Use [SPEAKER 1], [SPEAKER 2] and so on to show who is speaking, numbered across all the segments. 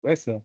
[SPEAKER 1] كويسة.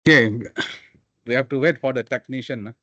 [SPEAKER 1] Okay, we have to wait for the technician.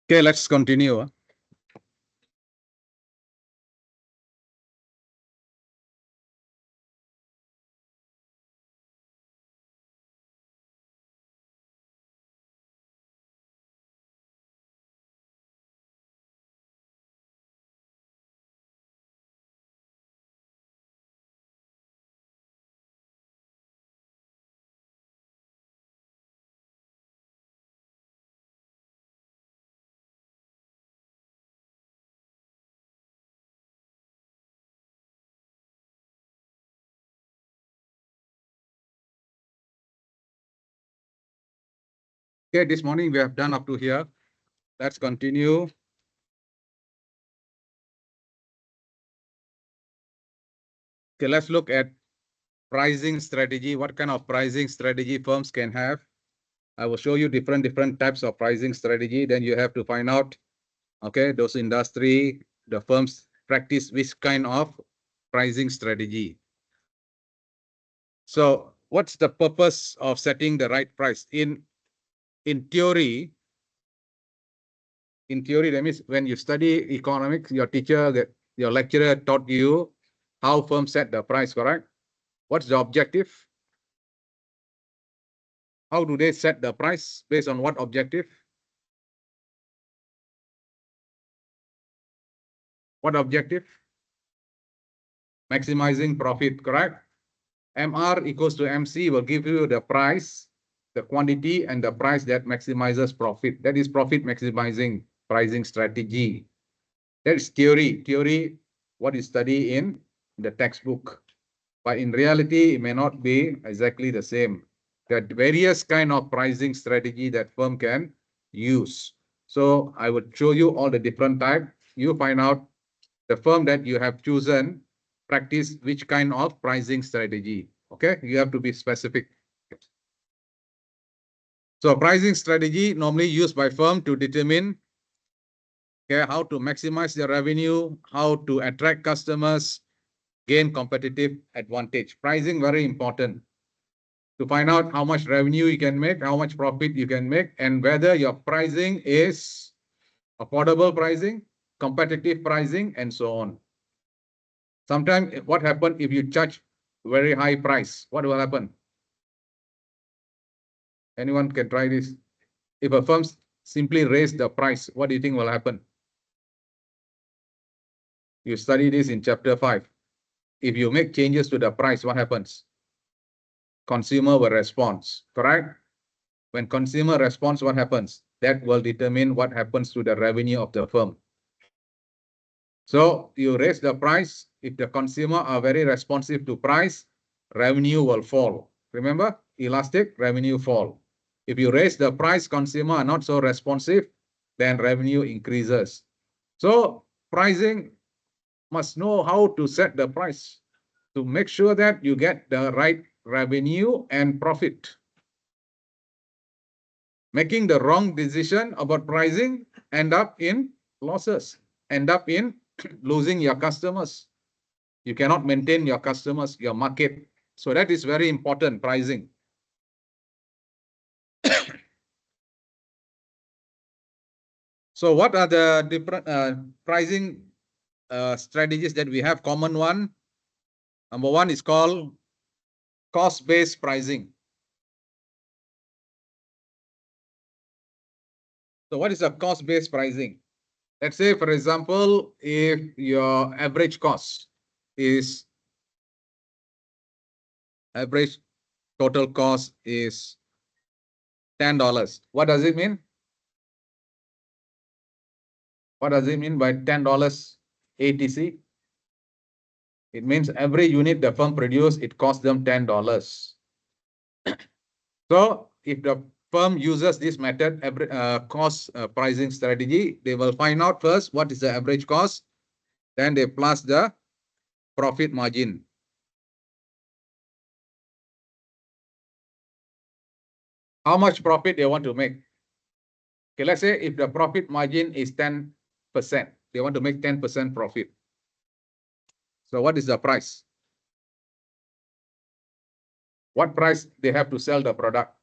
[SPEAKER 1] Okay, let's continue. Okay, this morning we have done up to here. Let's continue. Okay, let's look at pricing strategy. What kind of pricing strategy firms can have? I will show you different types of pricing strategy. Then you have to find out, okay, those industry, the firms practice which kind of pricing strategy. So what's the purpose of setting the right price? In theory, that means when you study economics, your teacher, your lecturer taught you how firms set the price, correct? What's the objective? How do they set the price? Based on what objective? What objective? Maximizing profit, correct? MR equals to MC will give you the price, the quantity, and the price that maximizes profit. That is profit maximizing pricing strategy. That is theory. Theory, what you study in the textbook. But in reality, it may not be exactly the same. There are various kind of pricing strategy that firm can use. So I would show you all the different type. You find out the firm that you have chosen practice which kind of pricing strategy. Okay, you have to be specific. So pricing strategy normally used by firm to determine, okay, how to maximize their revenue, how to attract customers, gain competitive advantage. Pricing very important to find out how much revenue you can make, how much profit you can make, and whether your pricing is affordable pricing, competitive pricing, and so on. Sometimes what happens if you charge very high price? What will happen? Anyone can try this. If a firm simply raise the price, what do you think will happen? You study this in chapter 5. If you make changes to the price, what happens? Consumer will respond, correct? When consumer responds, what happens? That will determine what happens to the revenue of the firm. So you raise the price. If the consumer are very responsive to price, revenue will fall. Remember, elastic, revenue fall. If you raise the price, consumer are not so responsive, then revenue increases. So pricing must know how to set the price to make sure that you get the right revenue and profit. Making the wrong decision about pricing end up in losses, end up in losing your customers. You cannot maintain your customers, your market. So that is very important, pricing. So what are the different pricing strategies that we have? Common one. Number one is called cost-based pricing. So what is a cost-based pricing? Let's say, for example, if your average cost is average total cost is $10. What does it mean? What does it mean by $10 ATC? It means every unit the firm produce, it costs them $10. So if the firm uses this method, cost pricing strategy, they will find out first what is the average cost, then they plus the profit margin. How much profit they want to make? Okay, let's say if the profit margin is 10%, they want to make 10% profit. So what is the price? What price they have to sell the product?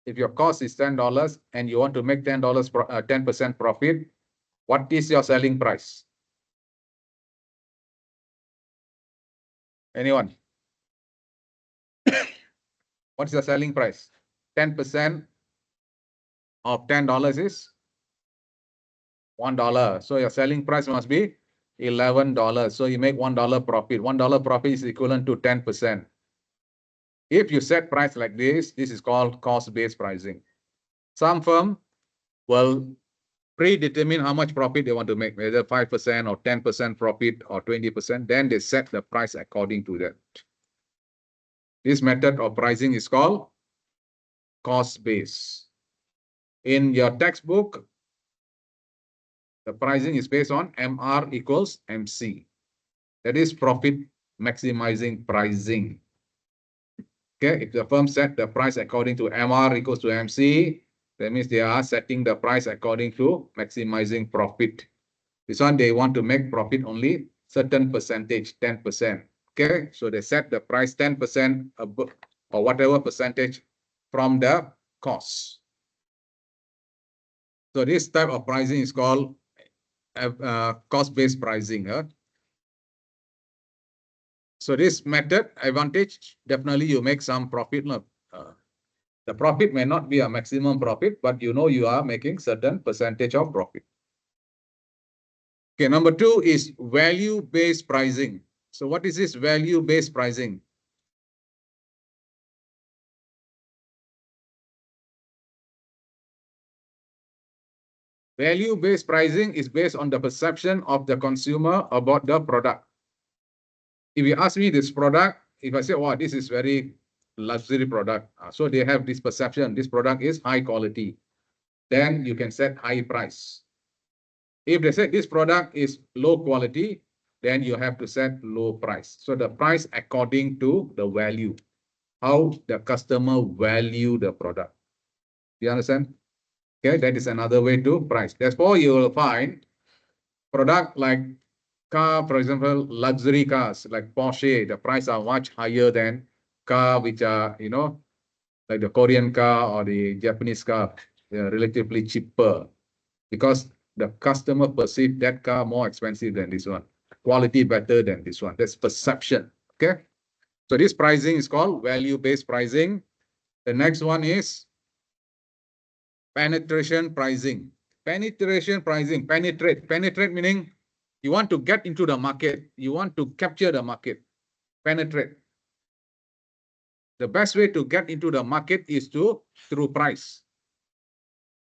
[SPEAKER 1] If your cost is $10 and you want to make $10 10% profit, what is your selling price? Anyone? What's the selling price? 10% of $10 is $1. So your selling price must be $11. So you make $1 profit. $1 profit is equivalent to 10%. If you set price like this is called cost-based pricing. Some firm will predetermine how much profit they want to make, whether 5% or 10% profit or 20%. Then they set the price according to that. This method of pricing is called cost-based. In your textbook, the pricing is based on MR equals MC. That is profit maximizing pricing. Okay, if the firm set the price according to MR equals to MC, that means they are setting the price according to maximizing profit. This one, they want to make profit only certain percentage, 10%. Okay, so they set the price 10% above or whatever percentage from the cost. So this type of pricing is called cost-based pricing. So this method advantage, definitely you make some profit. The profit may not be a maximum profit, but you know you are making certain percentage of profit. Okay, number two is value-based pricing. So what is this value-based pricing? Value-based pricing is based on the perception of the consumer about the product. If you ask me this product, if I say, wow, this is very luxury product, so they have this perception, this product is high quality, then you can set high price. If they say this product is low quality, then you have to set low price. So the price according to the value, how the customer value the product. You understand? Okay, that is another way to price. Therefore, you will find product like car, for example, luxury cars like Porsche, the price are much higher than car which are, you know, like the Korean car or the Japanese car, they are relatively cheaper because the customer perceive that car more expensive than this one, quality better than this one. That's perception. Okay. So this pricing is called value-based pricing. The next one is penetration pricing. Penetration pricing, penetrate. Penetrate meaning you want to get into the market. You want to capture the market. Penetrate. The best way to get into the market is through price.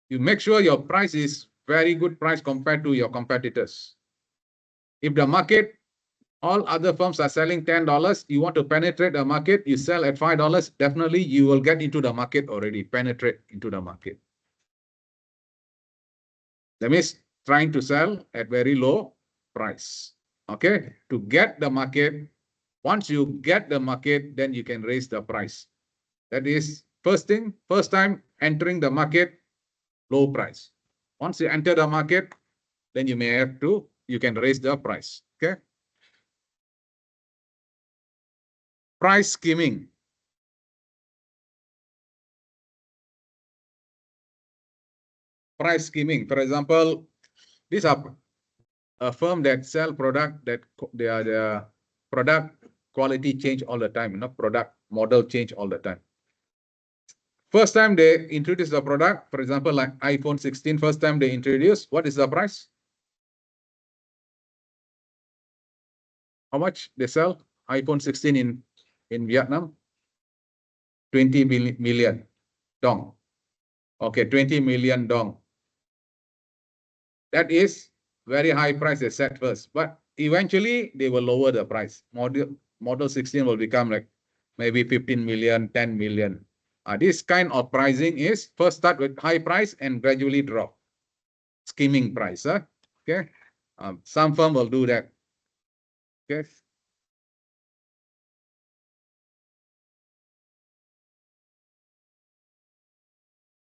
[SPEAKER 1] You make sure your price is very good price compared to your competitors. If the market, all other firms are selling $10, you want to penetrate the market, you sell at $5, definitely you will get into the market already, penetrate into the market. That means trying to sell at very low price. Okay, to get the market, once you get the market, then you can raise the price. That is first thing, first time entering the market, low price. Once you enter the market, then you may have to, you can raise the price. Okay. Price skimming. price skimming. For example, these are a firm that sell product that their product quality change all the time, product model change all the time. First time they introduce the product, for example, like iPhone 16, first time they introduce, what is the price? How much they sell iPhone 16 in Vietnam? 20 million dong. Okay, 20 million dong. That is very high price they set first, but eventually they will lower the price. Model 16 will become like maybe 15 million, 10 million. This kind of pricing is first start with high price and gradually drop. Skimming price. Okay. Some firm will do that. Okay.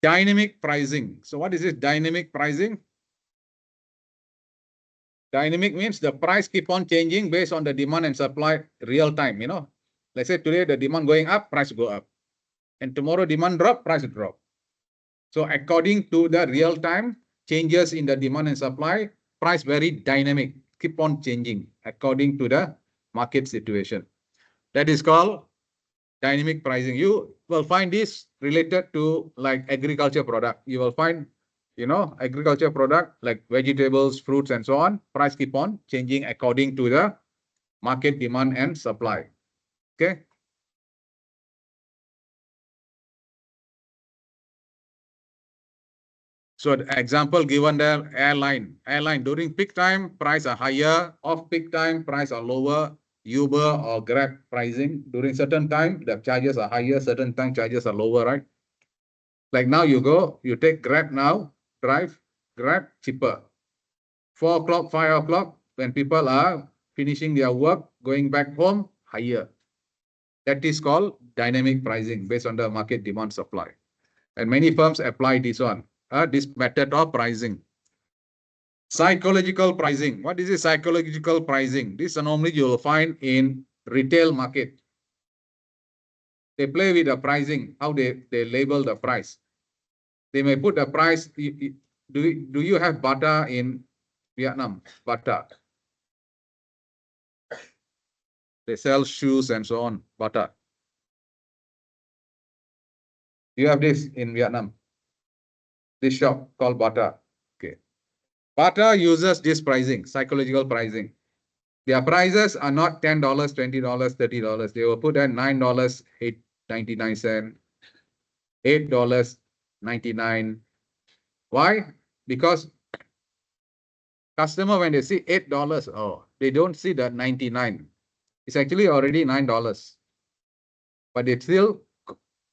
[SPEAKER 1] Dynamic pricing. So what is this dynamic pricing? Dynamic means the price keep on changing based on the demand and supply real time, Let's say today the demand going up, price go up. And tomorrow demand drop, price drop. So according to the real time changes in the demand and supply, price very dynamic, keep on changing according to the market situation. That is called dynamic pricing. You will find this related to like agriculture product. You will find, agriculture product like vegetables, fruits, and so on. Price keep on changing according to the market demand and supply. Okay. So the example given there, airline during peak time, price are higher, off peak time, price are lower. Uber or Grab pricing during certain time, the charges are higher, certain time charges are lower, right? Like now you take Grab now, drive Grab cheaper. 4 o'clock, 5 o'clock, when people are finishing their work, going back home, higher. That is called dynamic pricing based on the market demand supply. And many firms apply this one. This method of pricing. Psychological pricing. What is this psychological pricing? This normally you will find in retail market. They play with the pricing, how they label the price. They may put the price. Do you have Bata in Vietnam? Bata. They sell shoes and so on. Bata. Do you have this in Vietnam? This shop called Bata. Okay. Bata uses this pricing, psychological pricing. Their prices are not $10, $20, $30. They will put at $9.99, $8.99. Why? Because customer, when they see $8, they don't see the 99. It's actually already $9, but they still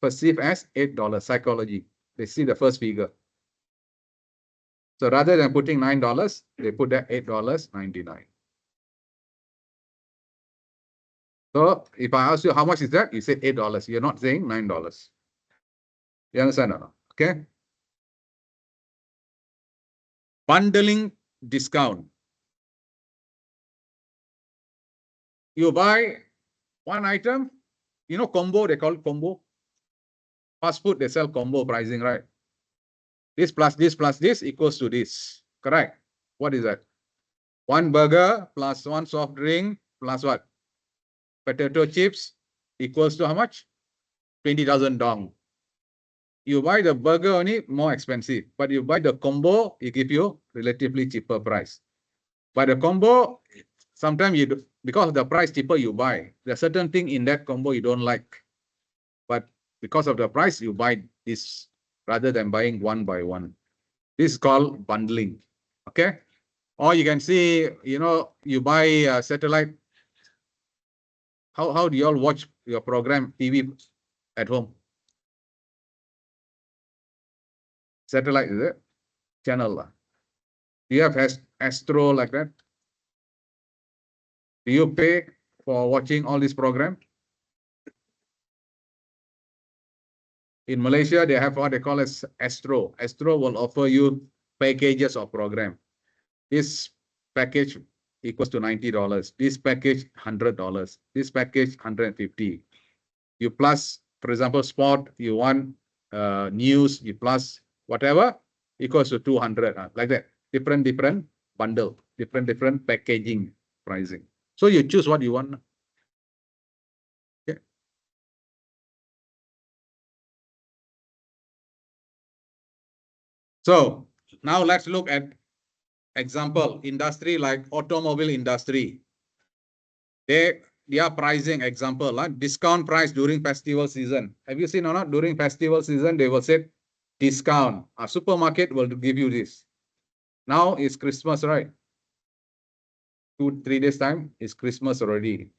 [SPEAKER 1] perceive as $8 psychology. They see the first figure. So rather than putting $9, they put that $8.99. So if I ask you how much is that, you say $8. You're not saying $9. You understand or not? Okay. Bundling discount. You buy one item, combo, they call it combo. Fast food, they sell combo pricing, right? This plus this equals to this. Correct. What is that? One burger plus one soft drink plus what? Potato chips equals to how much? 20,000 dong. You buy the burger only, more expensive. But you buy the combo, it give you relatively cheaper price. But the combo, sometimes because of the price cheaper you buy. There's certain thing in that combo you don't like. But because of the price, you buy this rather than buying one by one. This is called bundling. Okay. Or you can see, you buy satellite. How do you all watch your program TV at home? Satellite, is it? Channel. Do you have Astro like that? Do you pay for watching all this program? In Malaysia, they have what they call as Astro. Astro will offer you packages of program. This package equals to $90. This package, $100. This package, $150. You plus, for example, sport, you want news, you plus whatever, equals to 200, like that. Different bundle, different packaging pricing. So you choose what you want. Okay. So now let's look at example industry like automobile industry. Their pricing example, like discount price during festival season. Have you seen or not? During festival season, they will say discount. A supermarket will give you this. Now it's Christmas, right? 2-3 days time is Christmas already.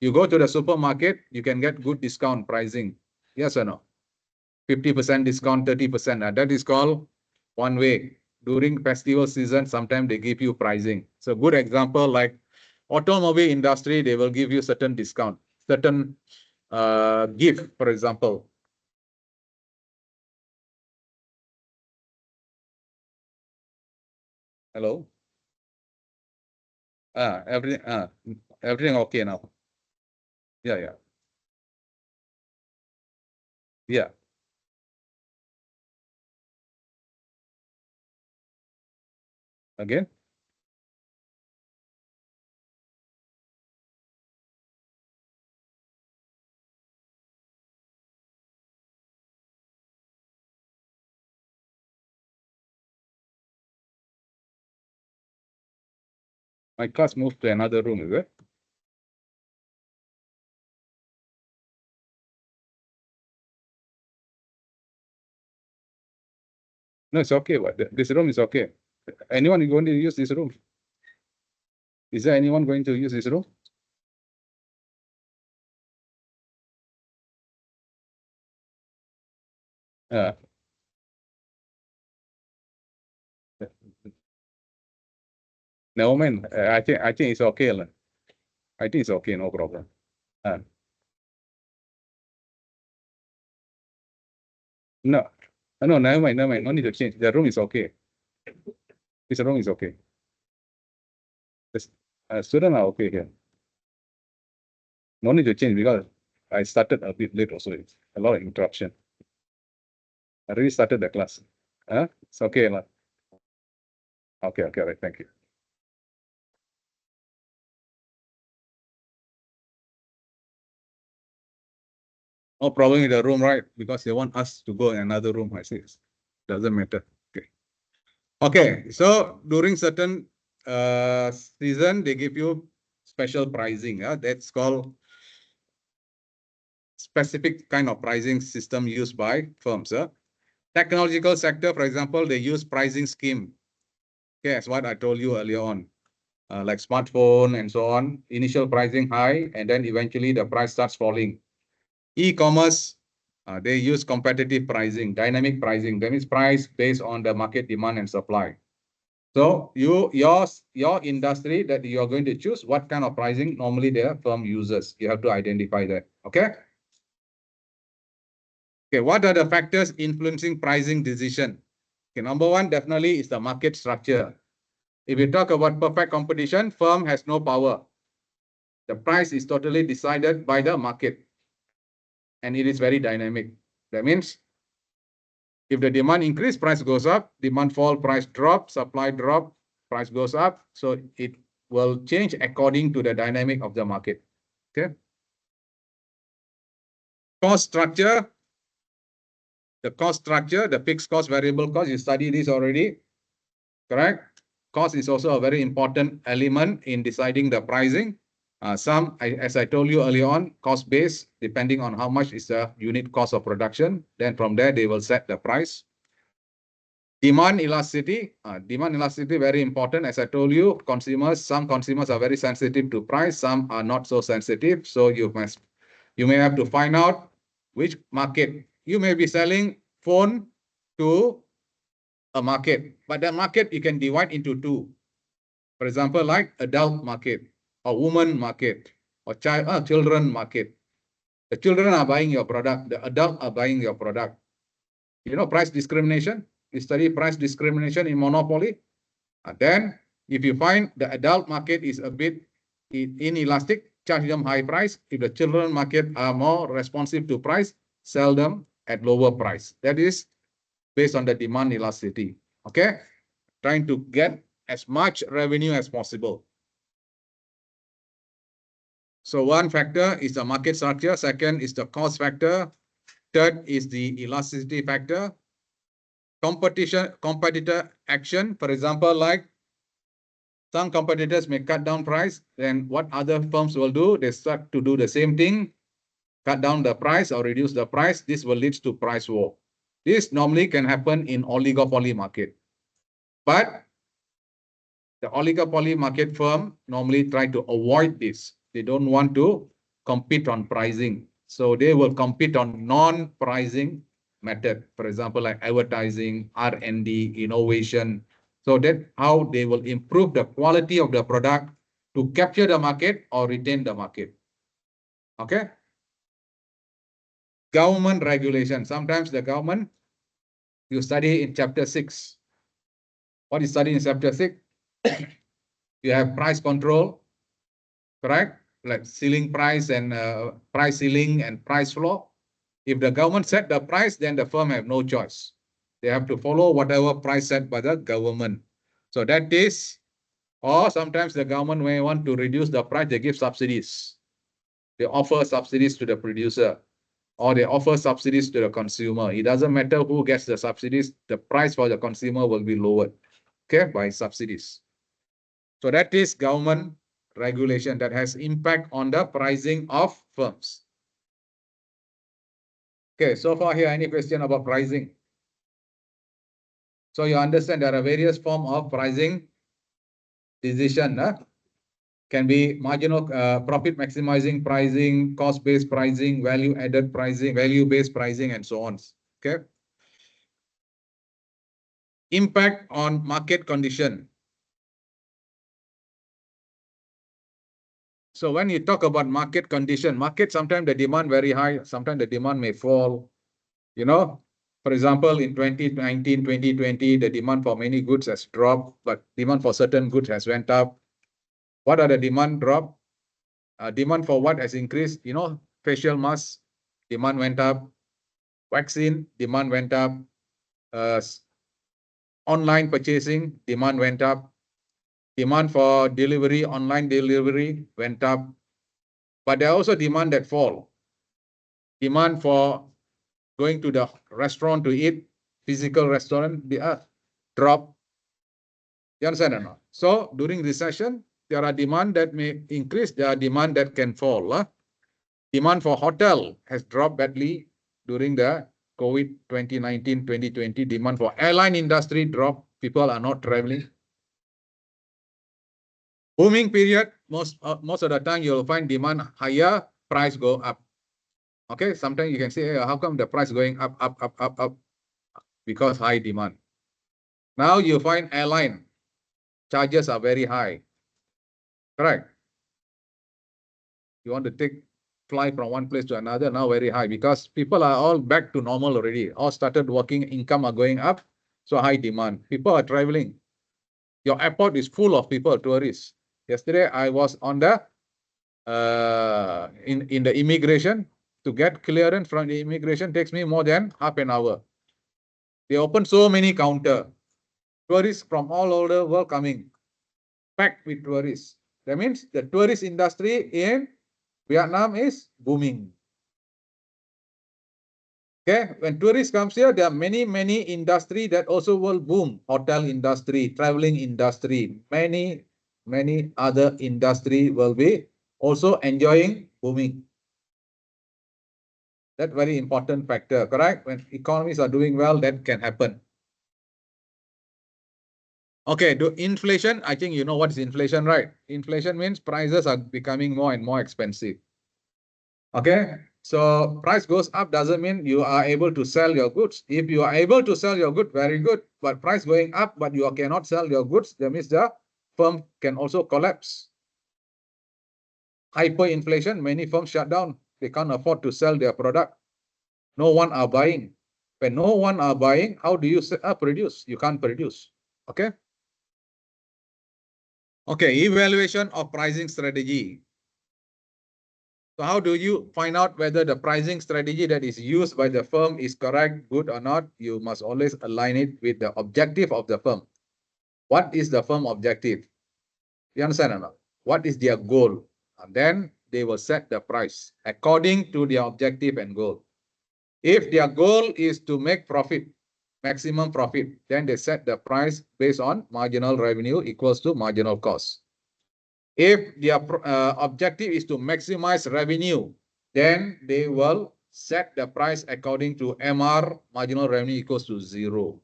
[SPEAKER 1] You go to the supermarket, you can get good discount pricing. Yes or no? 50% discount, 30%. That is called one way. During festival season, sometimes they give you pricing. So good example like automobile industry, they will give you certain discount, certain gift, for example. Hello? Everything okay now? Yeah. Yeah. Again? My class moved to another room, is it? No, it's okay. This room is okay. Anyone going to use this room? Is there anyone going to use this room? No, man. I think it's okay. I think it's okay, no problem. No, no, never mind. No need to change. The room is okay. This room is okay. The students are okay here. No need to change because I started a bit late also. It's a lot of interruption. I already started the class. It's okay. Okay, right. Thank you. No problem in the room, right? Because they want us to go in another room. I see. Doesn't matter. Okay. Okay. So during certain season, they give you special pricing. That's called specific kind of pricing system used by firms. Technological sector, for example, they use pricing scheme. Okay, as what I told you earlier on, like smartphone and so on. Initial pricing high, and then eventually the price starts falling. E-commerce, they use competitive pricing, dynamic pricing. That means price based on the market demand and supply. So your industry that you are going to choose, what kind of pricing normally the firm uses? You have to identify that. Okay. Okay. What are the factors influencing pricing decision? Okay. Number one, definitely is the market structure. If you talk about perfect competition, firm has no power. The price is totally decided by the market, and it is very dynamic. That means if the demand increase, price goes up, demand fall, price drop, supply drop, price goes up. So it will change according to the dynamic of the market. Okay. Cost structure, the fixed cost, variable cost, you study this already, correct? Cost is also a very important element in deciding the pricing. As I told you earlier on, cost base, depending on how much is the unit cost of production. Then from there, they will set the price. Demand elasticity, very important. As I told you, some consumers are very sensitive to price, some are not so sensitive. So you may have to find out which market. You may be selling phone to a market, but the market you can divide into two. For example, like adult market or woman market or children market. The children are buying your product, the adult are buying your product. You know, price discrimination. You study price discrimination in monopoly. Then if you find the adult market is a bit inelastic, charge them high price. If the children market are more responsive to price, sell them at lower price. That is based on the demand elasticity. Okay, trying to get as much revenue as possible. So one factor is the market structure. Second is the cost factor. Third is the elasticity factor. Competitor action. For example, like some competitors may cut down price. Then what other firms will do? They start to do the same thing, cut down the price or reduce the price. This will lead to price war. This normally can happen in oligopoly market. But the oligopoly market firm normally try to avoid this. They don't want to compete on pricing. So they will compete on non-pricing method. For example, like advertising, R&D, innovation. So that's how they will improve the quality of the product to capture the market or retain the market. Okay. Government regulation. Sometimes the government, you study in chapter 6. What is studied in chapter 6? You have price control, correct? Like ceiling price and price ceiling and price floor. If the government set the price, then the firm have no choice. They have to follow whatever price set by the government. So that is, or sometimes the government may want to reduce the price, they give subsidies. They offer subsidies to the producer or they offer subsidies to the consumer. It doesn't matter who gets the subsidies, the price for the consumer will be lowered, okay, by subsidies. So that is government regulation that has impact on the pricing of firms. Okay, so far here, any question about pricing? So you understand there are various forms of pricing decision. Can be marginal profit maximizing pricing, cost-based pricing, value-added pricing, value-based pricing, and so on. Okay. Impact on market condition. So when you talk about market condition, market sometimes the demand very high, sometimes the demand may fall. You know, for example, in 2019, 2020, the demand for many goods has dropped, but demand for certain goods has went up. What are the demand drop? Demand for what has increased? You know, facial mask, demand went up. Vaccine, demand went up. Online purchasing, demand went up. Demand for delivery, online delivery went up. But there are also demand that fall. Demand for going to the restaurant to eat, physical restaurant, drop. You understand or not? So during recession, there are demand that may increase, there are demand that can fall. Demand for hotel has dropped badly during the COVID 2019, 2020. Demand for airline industry dropped. People are not traveling. Booming period, most of the time you'll find demand higher, price go up. Okay, sometimes you can say, hey, how come the price going up? Because high demand. Now you find airline charges are very high. Correct. You want to fly from one place to another, now very high because people are all back to normal already. All started working, income are going up, so high demand. People are traveling. Your airport is full of people, tourists. Yesterday I was on the in the immigration. To get clearance from the immigration takes me more than half an hour. They open so many counter. Tourists from all over the world coming, packed with tourists. That means the tourist industry in Vietnam is booming. Okay, when tourists comes here, there are many industry that also will boom. Hotel industry, traveling industry, many other industry will be also enjoying booming. That very important factor, correct? When economies are doing well, that can happen. Okay, inflation, I think you know what is inflation, right? Inflation means prices are becoming more and more expensive. Okay, so price goes up doesn't mean you are able to sell your goods. If you are able to sell your good, very good. But price going up, but you cannot sell your goods, that means the firm can also collapse. Hyperinflation, many firms shut down. They can't afford to sell their product. No one are buying. When no one are buying, how do you produce? You can't produce. Okay. Okay, evaluation of pricing strategy. So how do you find out whether the pricing strategy that is used by the firm is correct, good or not? You must always align it with the objective of the firm. What is the firm objective? You understand or not? What is their goal? And then they will set the price according to their objective and goal. If their goal is to make profit, maximum profit, then they set the price based on marginal revenue equals to marginal cost. If their objective is to maximize revenue, then they will set the price according to MR, marginal revenue equals to 0.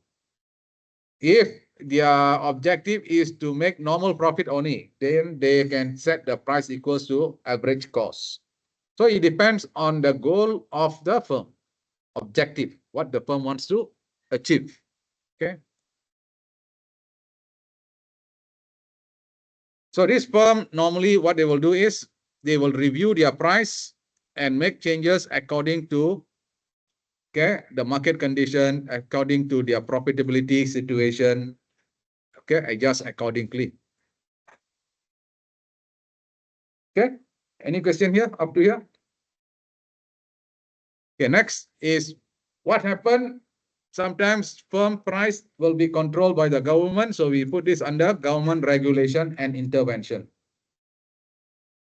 [SPEAKER 1] If their objective is to make normal profit only, then they can set the price equals to average cost. So it depends on the goal of the firm, objective, what the firm wants to achieve. Okay. So this firm, normally what they will do is they will review their price and make changes according to the market condition, according to their profitability situation. Okay, adjust accordingly. Okay, any question here up to here? Okay, next is what happened. Sometimes firm price will be controlled by the government. So we put this under government regulation and intervention.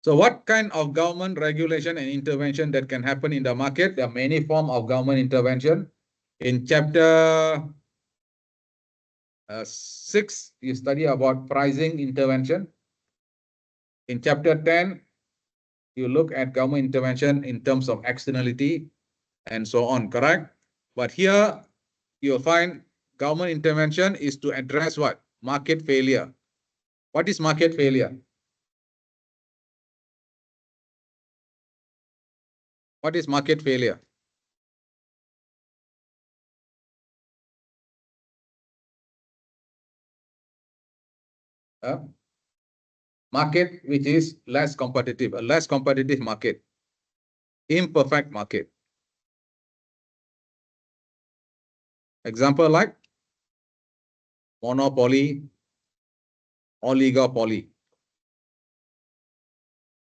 [SPEAKER 1] So what kind of government regulation and intervention that can happen in the market? There are many forms of government intervention. In chapter 6, you study about pricing intervention. In chapter 10, you look at government intervention in terms of externality and so on, correct? But here you'll find government intervention is to address what? Market failure. What is market failure? What is market failure? Market which is less competitive, a less competitive market, imperfect market. Example like monopoly, oligopoly.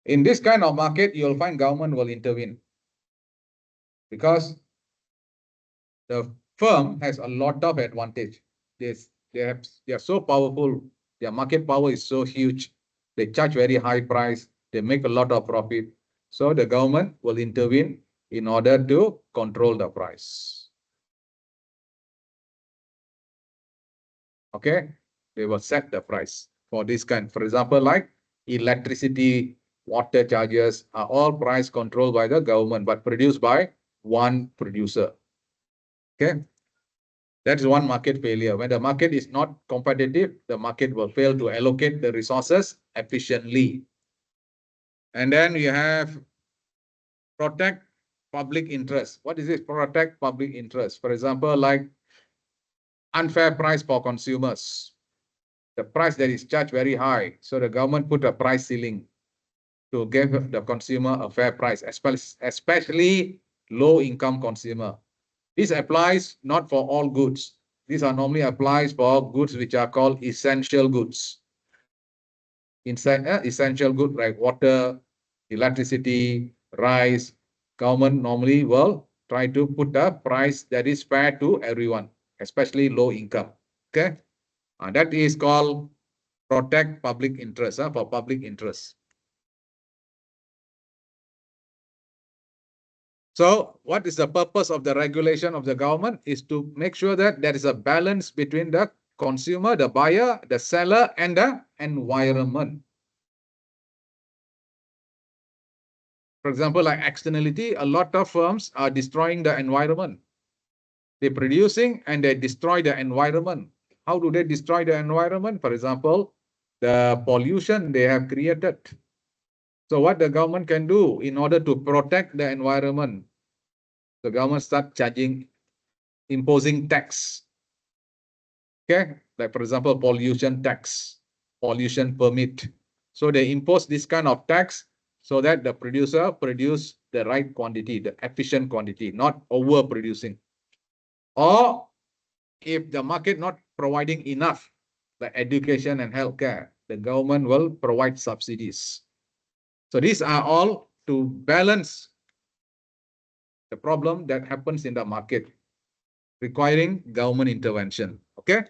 [SPEAKER 1] In this kind of market, you'll find government will intervene because the firm has a lot of advantage. They are so powerful. Their market power is so huge. They charge very high price. They make a lot of profit. So the government will intervene in order to control the price. Okay, they will set the price for this kind. For example, like electricity, water charges are all price controlled by the government, but produced by one producer. Okay, that is one market failure. When the market is not competitive, the market will fail to allocate the resources efficiently. And then you have protect public interest. What is it? Protect public interest. For example, like unfair price for consumers. The price that is charged very high. So the government put a price ceiling to give the consumer a fair price, especially low-income consumer. This applies not for all goods. These are normally applies for goods which are called essential goods. Essential goods like water, electricity, rice. Government normally will try to put a price that is fair to everyone, especially low income. Okay, that is called protect public interest, for public interest. So what is the purpose of the regulation of the government is to make sure that there is a balance between the consumer, the buyer, the seller, and the environment. For example, like externality, a lot of firms are destroying the environment. They're producing and they destroy the environment. How do they destroy the environment? For example, the pollution they have created. So what the government can do in order to protect the environment, the government start imposing tax. Okay, like for example, pollution tax, pollution permit. So they impose this kind of tax so that the producer produce the right quantity, the efficient quantity, not overproducing. Or if the market not providing enough, like education and healthcare, the government will provide subsidies. So these are all to balance the problem that happens in the market, requiring government intervention. Okay.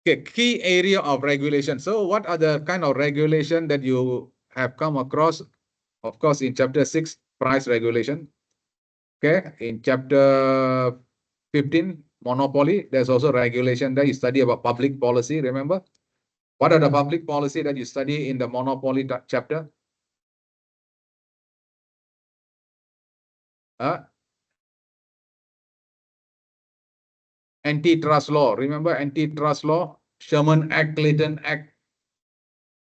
[SPEAKER 1] Okay, key area of regulation. So what are the kind of regulation that you have come across? Of course, in chapter 6, price regulation. Okay, in chapter 15, monopoly, there's also regulation that you study about public policy, remember? What are the public policy that you study in the monopoly chapter? Antitrust law, remember antitrust law? Sherman Act, Clayton Act.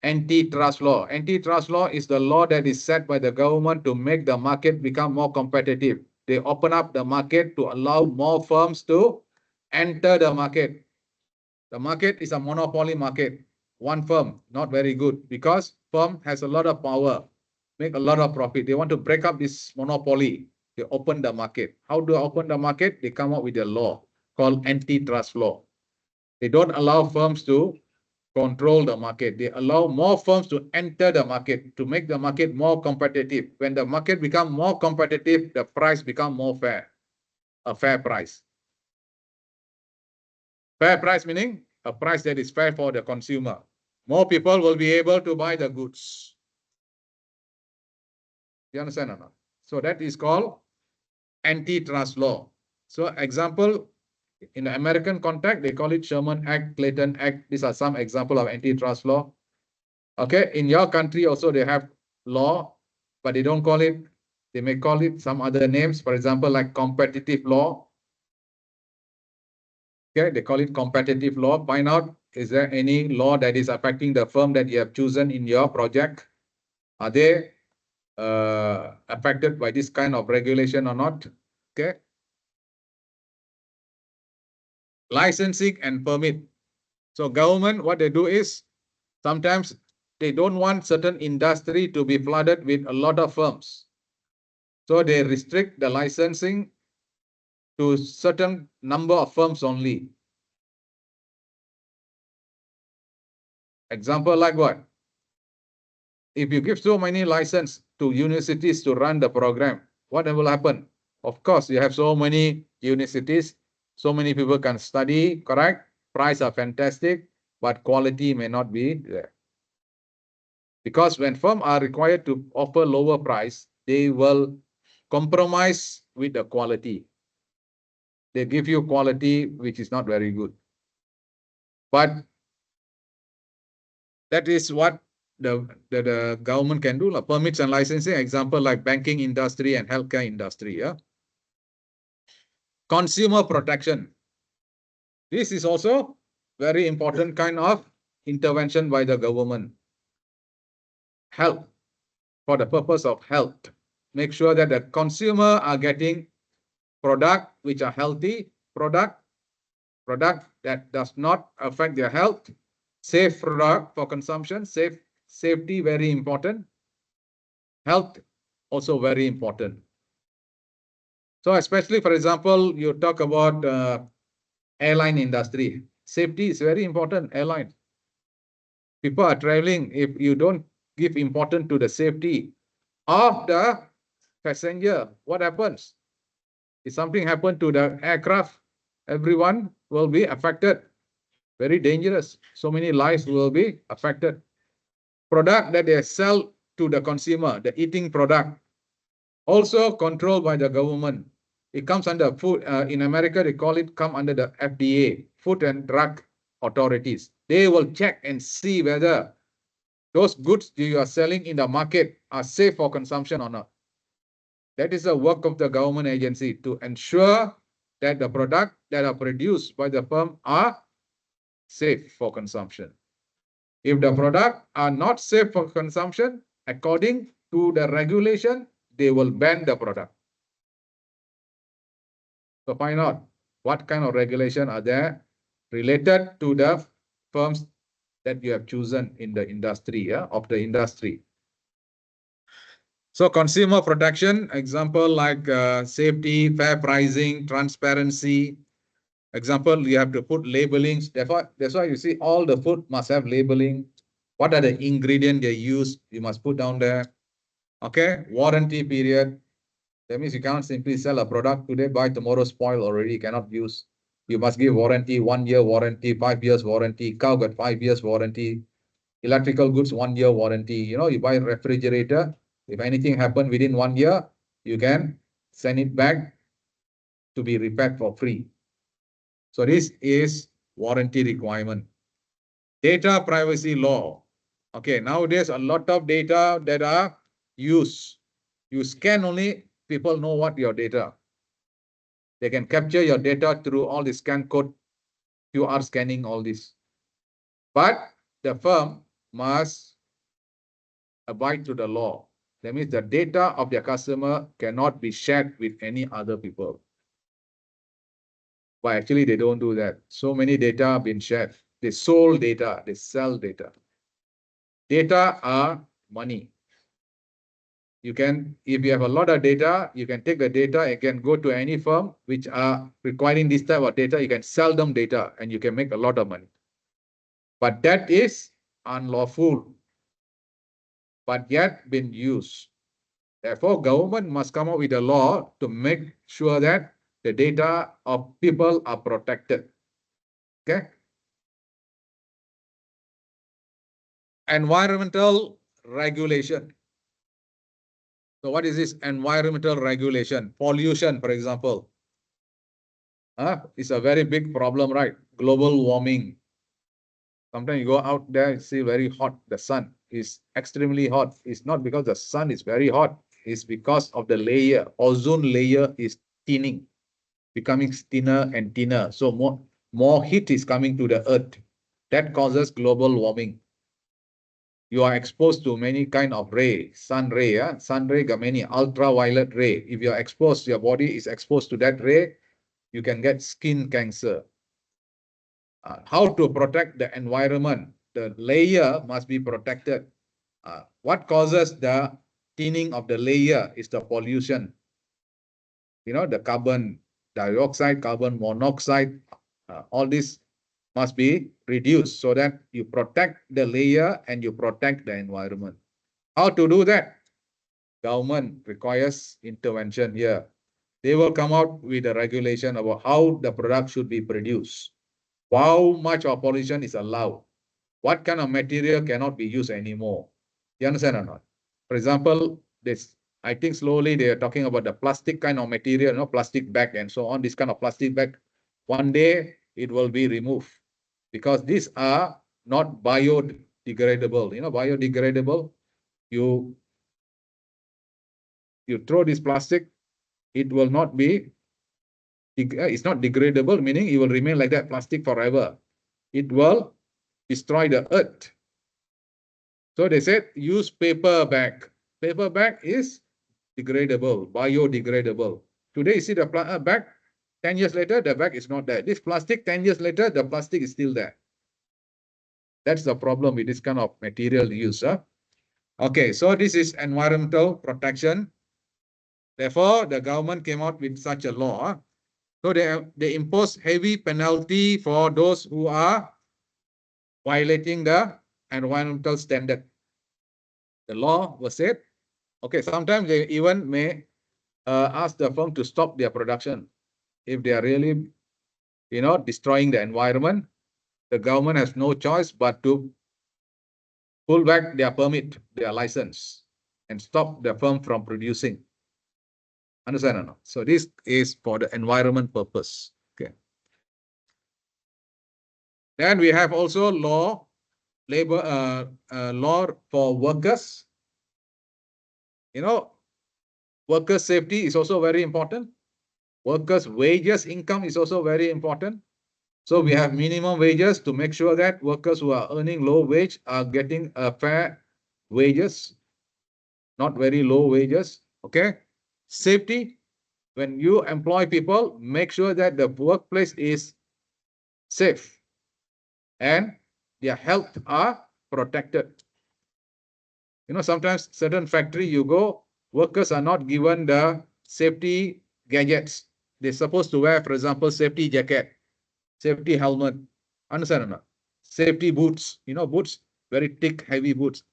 [SPEAKER 1] Antitrust law. Antitrust law is the law that is set by the government to make the market become more competitive. They open up the market to allow more firms to enter the market. The market is a monopoly market. One firm, not very good, because firm has a lot of power, make a lot of profit. They want to break up this monopoly. They open the market. How do they open the market? They come up with a law called antitrust law. They don't allow firms to control the market. They allow more firms to enter the market to make the market more competitive. When the market becomes more competitive, the price becomes more fair, a fair price. Fair price meaning a price that is fair for the consumer. More people will be able to buy the goods. You understand or not? So that is called antitrust law. So example, in the American context, they call it Sherman Act, Clayton Act. These are some examples of antitrust law. Okay, in your country also they have law, but they don't call it, they may call it some other names, for example, like competitive law. Okay, they call it competitive law. Find out, is there any law that is affecting the firm that you have chosen in your project? Are they affected by this kind of regulation or not? Okay. Licensing and permit. So government, what they do is sometimes they don't want certain industry to be flooded with a lot of firms. So they restrict the licensing to certain number of firms only. Example like what? If you give so many license to universities to run the program, what will happen? Of course, you have so many universities, so many people can study, correct? Price are fantastic, but quality may not be there. Because when firms are required to offer lower price, they will compromise with the quality. They give you quality which is not very good. But that is what the government can do. Permits and licensing, example like banking industry and healthcare industry. Yeah. Consumer protection. This is also very important kind of intervention by the government. Health, for the purpose of health. Make sure that the consumer are getting product which are healthy, product that does not affect their health, safe product for consumption, safety very important, health also very important. So especially, for example, you talk about airline industry. Safety is very important, airline. People are traveling. If you don't give importance to the safety of the passenger, what happens? If something happened to the aircraft, everyone will be affected. Very dangerous. So many lives will be affected. Product that they sell to the consumer, the eating product, also controlled by the government. It comes under food. In America, they call it come under the FDA, Food and Drug Authorities. They will check and see whether those goods you are selling in the market are safe for consumption or not. That is the work of the government agency to ensure that the product that are produced by the firm are safe for consumption. If the product are not safe for consumption, according to the regulation, they will ban the product. So find out what kind of regulation are there related to the firms that you have chosen in the industry, of the industry. So consumer protection, example like safety, fair pricing, transparency. Example, you have to put labelings. Therefore, that's why you see all the food must have labeling. What are the ingredients they use? You must put down there. Okay, warranty period. That means you cannot simply sell a product today, buy tomorrow, spoil already. You cannot use. You must give warranty, 1 year warranty, 5 years warranty. Cow got 5 years warranty. Electrical goods, 1 year warranty. You know, you buy a refrigerator. If anything happen within 1 year, you can send it back to be repaired for free. So this is warranty requirement. Data privacy law. Okay, nowadays a lot of data that are used. You scan only, people know what your data. They can capture your data through all the scan code, QR scanning, all this. But the firm must abide to the law. That means the data of their customer cannot be shared with any other people. But actually, they don't do that. So many data have been shared. They sold data, they sell data. Data are money. You can, if you have a lot of data, you can take the data and can go to any firm which are requiring this type of data. You can sell them data and you can make a lot of money. But that is unlawful, but yet been used. Therefore, government must come up with a law to make sure that the data of people are protected. Okay. Environmental regulation. So what is this environmental regulation? Pollution, for example. It's a very big problem, right? Global warming. Sometimes you go out there, you see very hot. The sun is extremely hot. It's not because the sun is very hot. It's because of the layer. Ozone layer is thinning, becoming thinner and thinner. So more heat is coming to the earth. That causes global warming. You are exposed to many kind of ray, sun ray. Sun ray got many ultraviolet ray. If you are exposed, your body is exposed to that ray, you can get skin cancer. How to protect the environment? The layer must be protected. What causes the thinning of the layer is the pollution. You know, the carbon dioxide, carbon monoxide, all this must be reduced so that you protect the layer and you protect the environment. How to do that? Government requires intervention here. They will come out with a regulation about how the product should be produced, how much of pollution is allowed, what kind of material cannot be used anymore. You understand or not? For example, this, I think slowly they are talking about the plastic kind of material, you know, plastic bag and so on. This kind of plastic bag, one day it will be removed because these are not biodegradable. You know, biodegradable, you throw this plastic, it will not be, it's not degradable, meaning it will remain like that plastic forever. It will destroy the earth. So they said use paper bag. Paper bag is degradable, biodegradable. Today you see the bag, 10 years later, the bag is not there. This plastic, 10 years later, the plastic is still there. That's the problem with this kind of material use. Okay, so this is environmental protection. Therefore, the government came out with such a law. So they impose heavy penalty for those who are violating the environmental standard. The law was said, okay, sometimes they even may ask the firm to stop their production. If they are really, you know, destroying the environment, the government has no choice but to pull back their permit, their license, and stop the firm from producing. Understand or not? So this is for the environment purpose. Okay. Then we have also law, law for workers. You know, worker safety is also very important. Workers' wages, income is also very important. So we have minimum wages to make sure that workers who are earning low wage are getting a fair wages, not very low wages. Okay. Safety, when you employ people, make sure that the workplace is safe and their health are protected. You know, sometimes certain factory you go, workers are not given the safety gadgets. They're supposed to wear, for example, safety jacket, safety helmet. Understand or not? Safety boots, boots, very thick, heavy boots.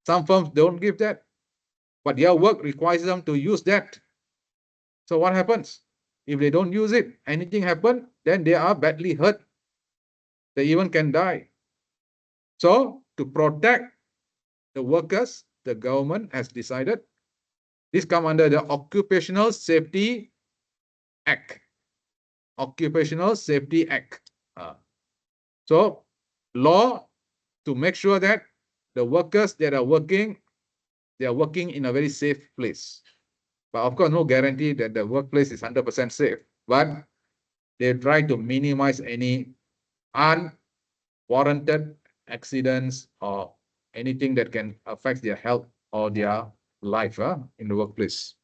[SPEAKER 1] Some firms don't give that, but their work requires them to use that. So what happens? If they don't use it, anything happen, then they are badly hurt. They even can die. So to protect the workers, the government has decided this come under the Occupational Safety Act. Occupational Safety Act. So law to make sure that the workers that are working, they are working in a very safe place. But of course, no guarantee that the workplace is 100% safe. But they try to minimize any unwarranted accidents or anything that can affect their health or their life in the workplace.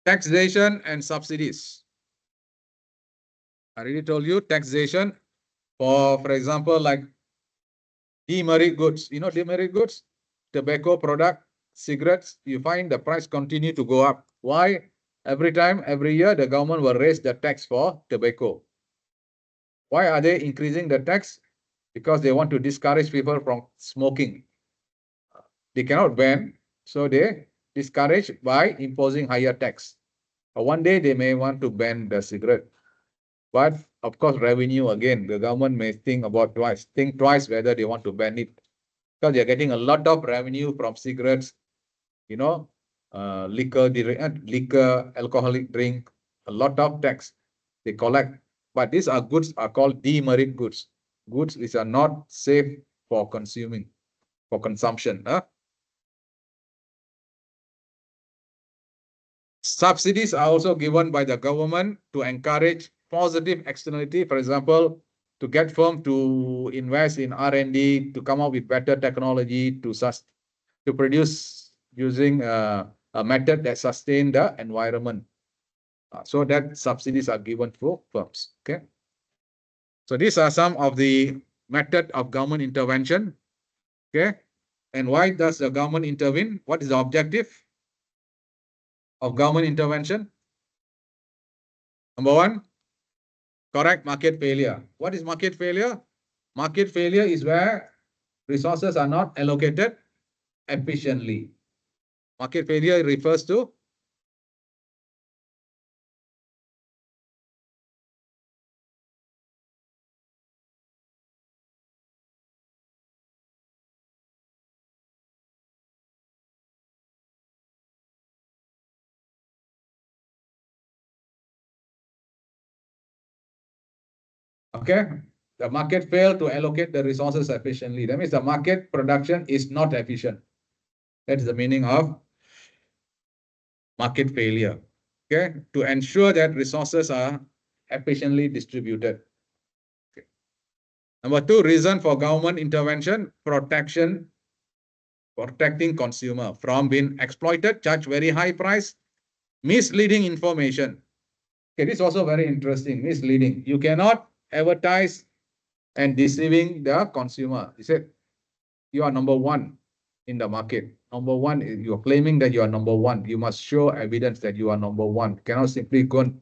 [SPEAKER 1] Taxation and subsidies. I already told you taxation for example, like demerit goods. Demerit goods, tobacco product, cigarettes, you find the price continue to go up. Why? Every year, the government will raise the tax for tobacco. Why are they increasing the tax? Because they want to discourage people from smoking. They cannot ban, so they discourage by imposing higher tax. One day they may want to ban the cigarette. But of course, revenue again, the government may think twice whether they want to ban it. Because they're getting a lot of revenue from cigarettes, liquor, alcoholic drink, a lot of tax they collect. But these goods are called demerit goods, goods which are not safe for consumption. Subsidies are also given by the government to encourage positive externality. For example, to get firms to invest in R&D, to come up with better technology, to produce using a method that sustain the environment. So that subsidies are given for firms. Okay. So these are some of the method of government intervention. Okay. And why does the government intervene? What is the objective of government intervention? Number one, correct market failure. What is market failure? Market failure is where resources are not allocated efficiently. Market failure refers to okay. The market failed to allocate the resources efficiently. That means the market production is not efficient. That is the meaning of market failure. Okay, to ensure that resources are efficiently distributed. Okay. Number two, reason for government intervention: protecting consumer from being exploited, charge very high price, misleading information. Okay, this is also very interesting. Misleading. You cannot advertise and deceiving the consumer. You said you are number one in the market. Number one, you're claiming that you are number one. You must show evidence that you are number one. You cannot simply go and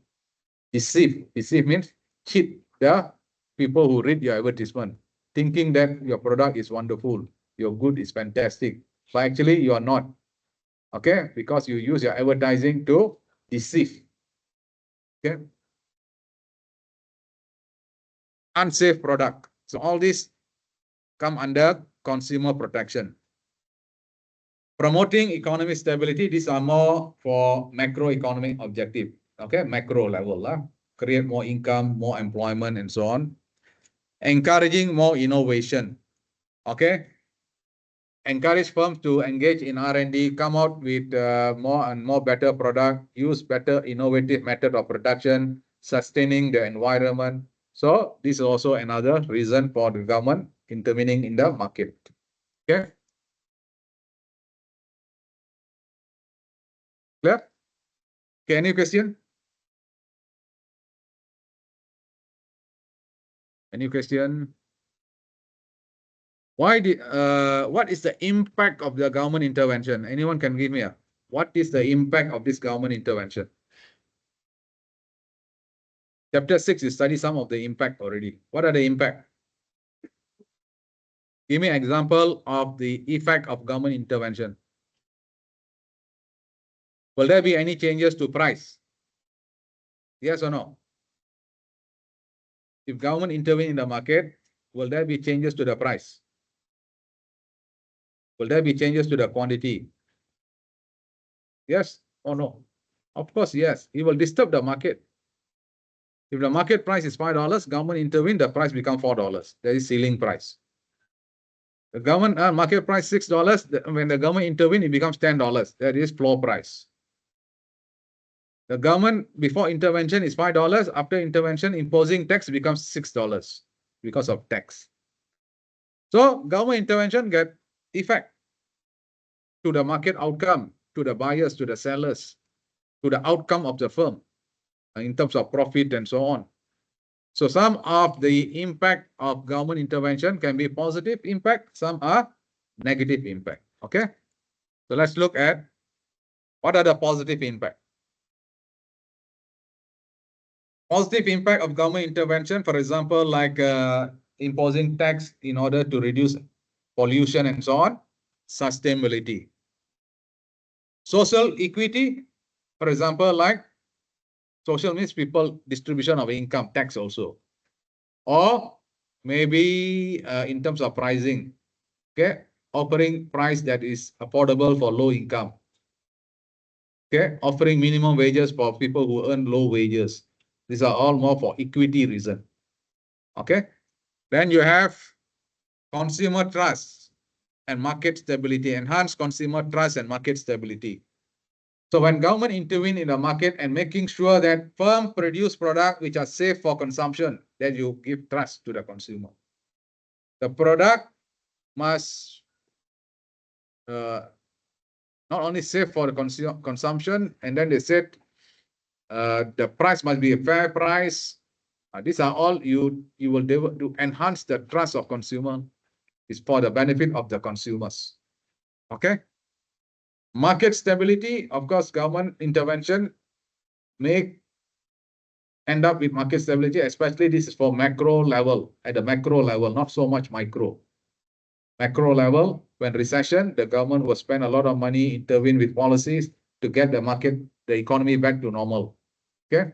[SPEAKER 1] deceive. Deceive means cheat the people who read your advertisement, thinking that your product is wonderful, your good is fantastic. But actually, you are not. Okay, because you use your advertising to deceive. Okay. Unsafe product. So all these come under consumer protection. Promoting economic stability, these are more for macroeconomic objective. Okay, macro level, create more income, more employment, and so on. Encouraging more innovation. Okay, encourage firms to engage in R&D, come out with more and more better product, use better innovative method of production, sustaining the environment. So this is also another reason for the government intervening in the market. Okay. Clear? Okay, any question? Any question? What is the impact of the government intervention? Anyone can give me what is the impact of this government intervention? Chapter 6, you study some of the impact already. What are the impact? Give me an example of the effect of government intervention. Will there be any changes to price? Yes or no? If government intervene in the market, will there be changes to the price? Will there be changes to the quantity? Yes or no? Of course, yes. It will disturb the market. If the market price is $5, government intervene, the price becomes $4. That is ceiling price. The government market price $6. When the government intervene, it becomes $10. That is floor price. The government before intervention is $5. After intervention, imposing tax becomes $6 because of tax. So government intervention get effect to the market outcome, to the buyers, to the sellers, to the outcome of the firm in terms of profit and so on. So some of the impact of government intervention can be positive impact, some are negative impact. Okay. So let's look at what are the positive impact. Positive impact of government intervention, for example, like imposing tax in order to reduce pollution and so on. Sustainability. Social equity, for example, like social means people distribution of income tax also. Or maybe in terms of pricing, okay, offering price that is affordable for low income. Okay, offering minimum wages for people who earn low wages. These are all more for equity reason. Okay, then you have consumer trust and market stability, enhance consumer trust and market stability. So when government intervene in the market and making sure that firm produce products which are safe for consumption, then you give trust to the consumer. The product must not only safe for the consumption, and then they said the price must be a fair price. These are all you will do to enhance the trust of consumer. Is for the benefit of the consumers. Okay. Market stability, of course, government intervention may end up with market stability, especially this is for macro level, at the macro level, not so much micro. Macro level, when recession, the government will spend a lot of money, intervene with policies to get the market, the economy back to normal. Okay.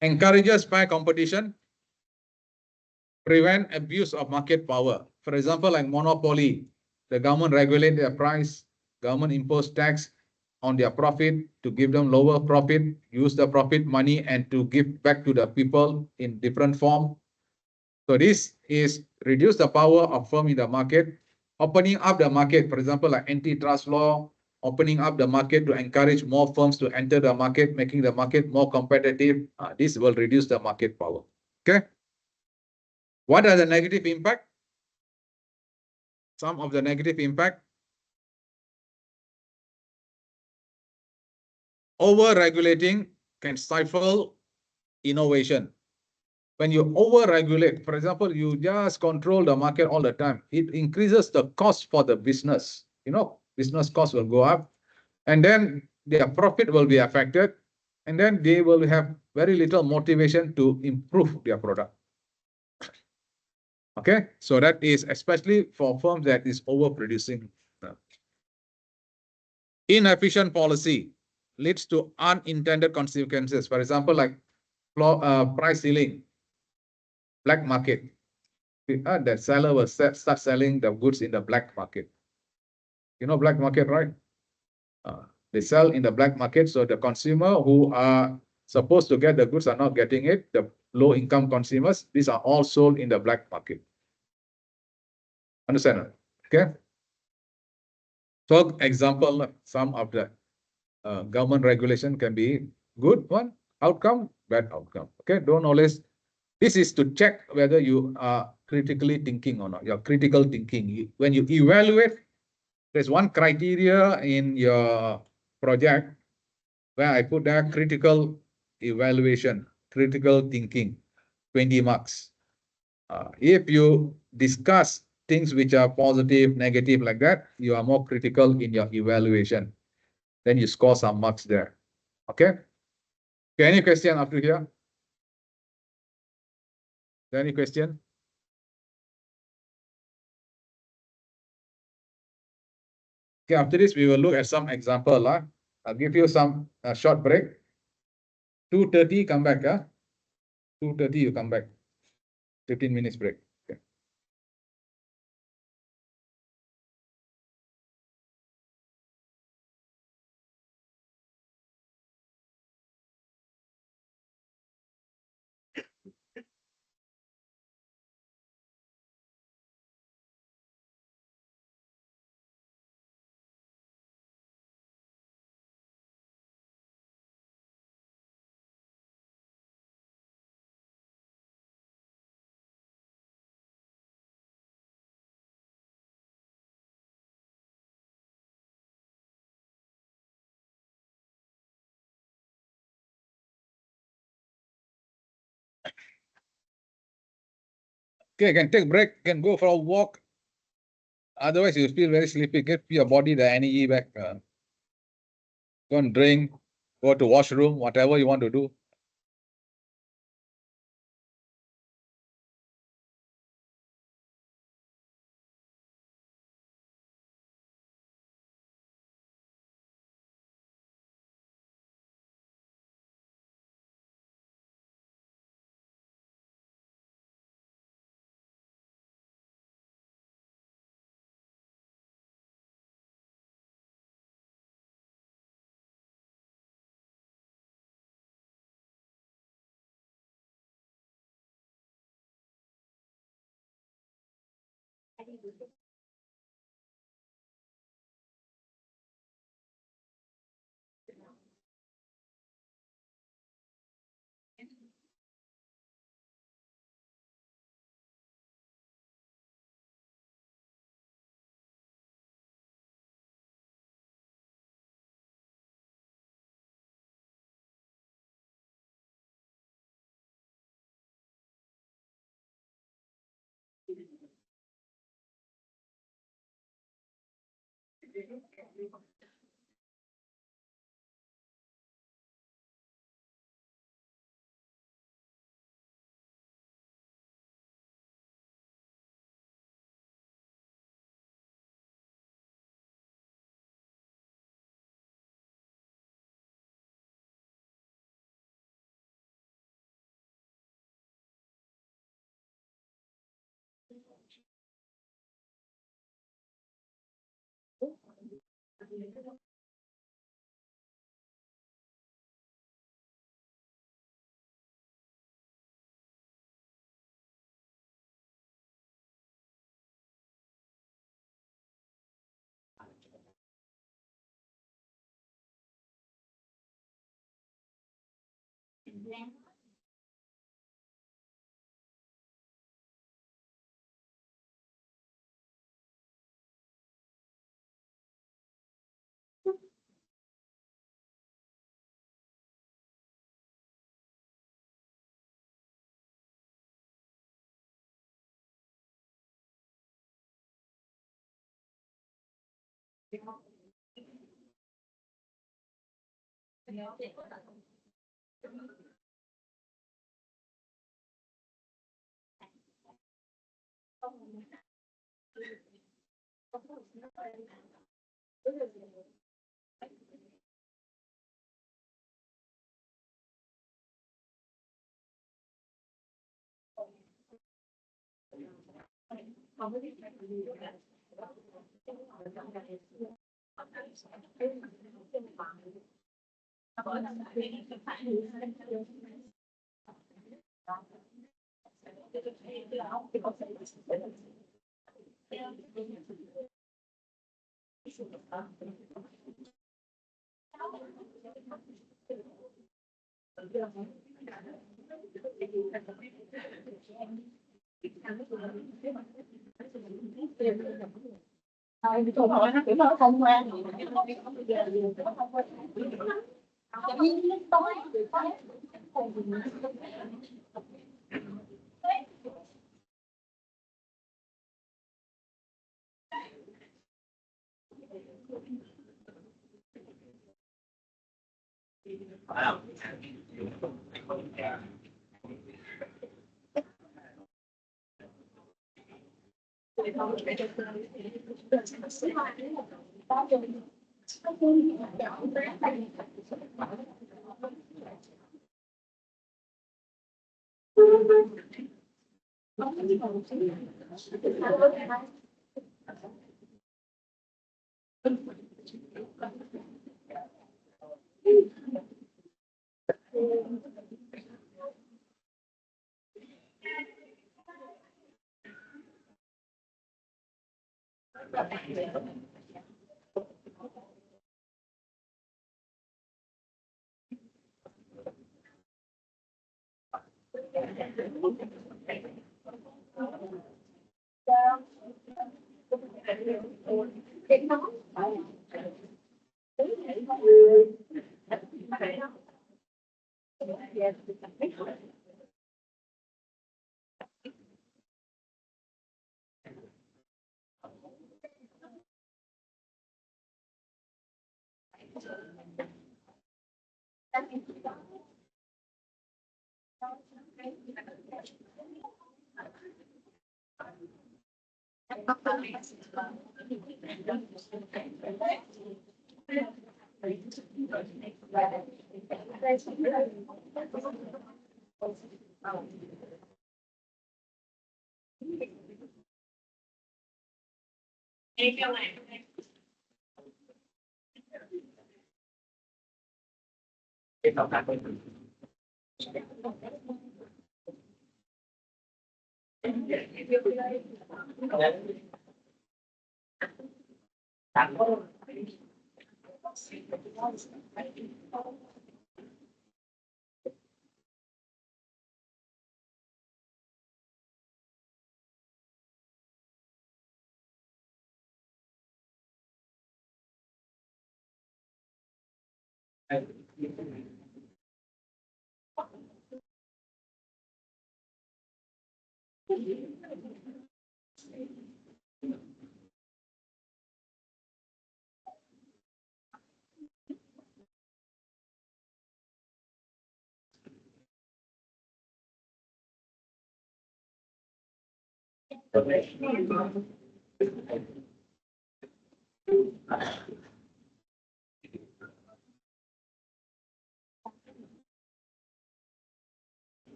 [SPEAKER 1] Encourages fair competition. Prevent abuse of market power. For example, like monopoly, the government regulate their price, government impose tax on their profit to give them lower profit, use the profit money and to give back to the people in different form. So this is reduce the power of firm in the market, opening up the market, for example, like antitrust law, opening up the market to encourage more firms to enter the market, making the market more competitive. This will reduce the market power. Okay. What are the negative impact? Some of the negative impact. Over-regulating can stifle innovation. When you over-regulate, for example, you just control the market all the time, it increases the cost for the business. You know, business costs will go up, and then their profit will be affected, and then they will have very little motivation to improve their product. Okay, so that is especially for firms that is overproducing. Inefficient policy leads to unintended consequences. For example, like price ceiling, black market. The seller will start selling the goods in the black market. You know black market, right? They sell in the black market, so the consumer who are supposed to get the goods are not getting it. The low-income consumers, these are all sold in the black market. Understand? Okay. So example, some of the government regulation can be good one outcome, bad outcome. Okay, don't always. This is to check whether you are critically thinking or not. Your critical thinking. When you evaluate, there's one criteria in your project where I put there critical evaluation, critical thinking, 20 marks. If you discuss things which are positive, negative like that, you are more critical in your evaluation. Then you score some marks there. Okay? Okay, any question up to here? Any question? Okay, after this, we will look at some example. I'll give you some short break. 2:30, come back. 2:30, you come back. 15 minutes break. Okay. Okay, can take break, can go for a walk. Otherwise, you feel very sleepy. Get your body the NEE back. Go and drink, go to washroom, whatever you want to do.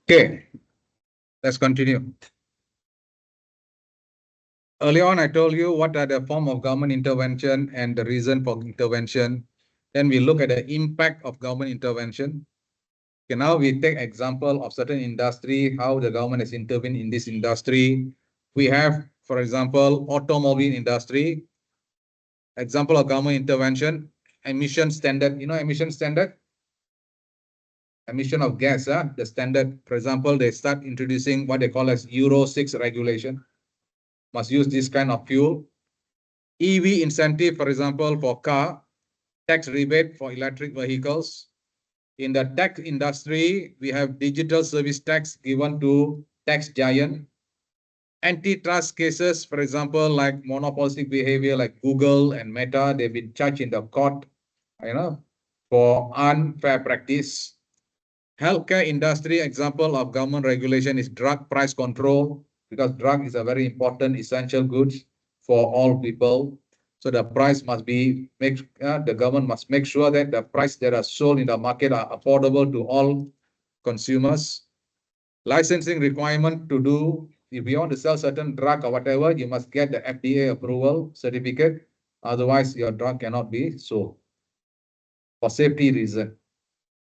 [SPEAKER 1] Okay, let's continue. Earlier on, I told you what are the form of government intervention and the reason for intervention. Then we look at the impact of government intervention. Okay, now we take example of certain industry, how the government has intervened in this industry. We have, for example, automobile industry. Example of government intervention, emission standard. You know emission standard? Emission of gas, the standard. For example, they start introducing what they call as Euro 6 regulation. Must use this kind of fuel. EV incentive, for example, for car, tax rebate for electric vehicles. In the tech industry, we have digital service tax given to tax giant. Antitrust cases, for example, like monopolistic behavior like Google and Meta, they've been charged in the court, for unfair practice. Healthcare industry, example of government regulation is drug price control, because drug is a very important essential goods for all people. So the price must be, the government must make sure that the price that are sold in the market are affordable to all consumers. Licensing requirement to do, if you want to sell certain drug or whatever, you must get the FDA approval certificate. Otherwise, your drug cannot be sold for safety reason.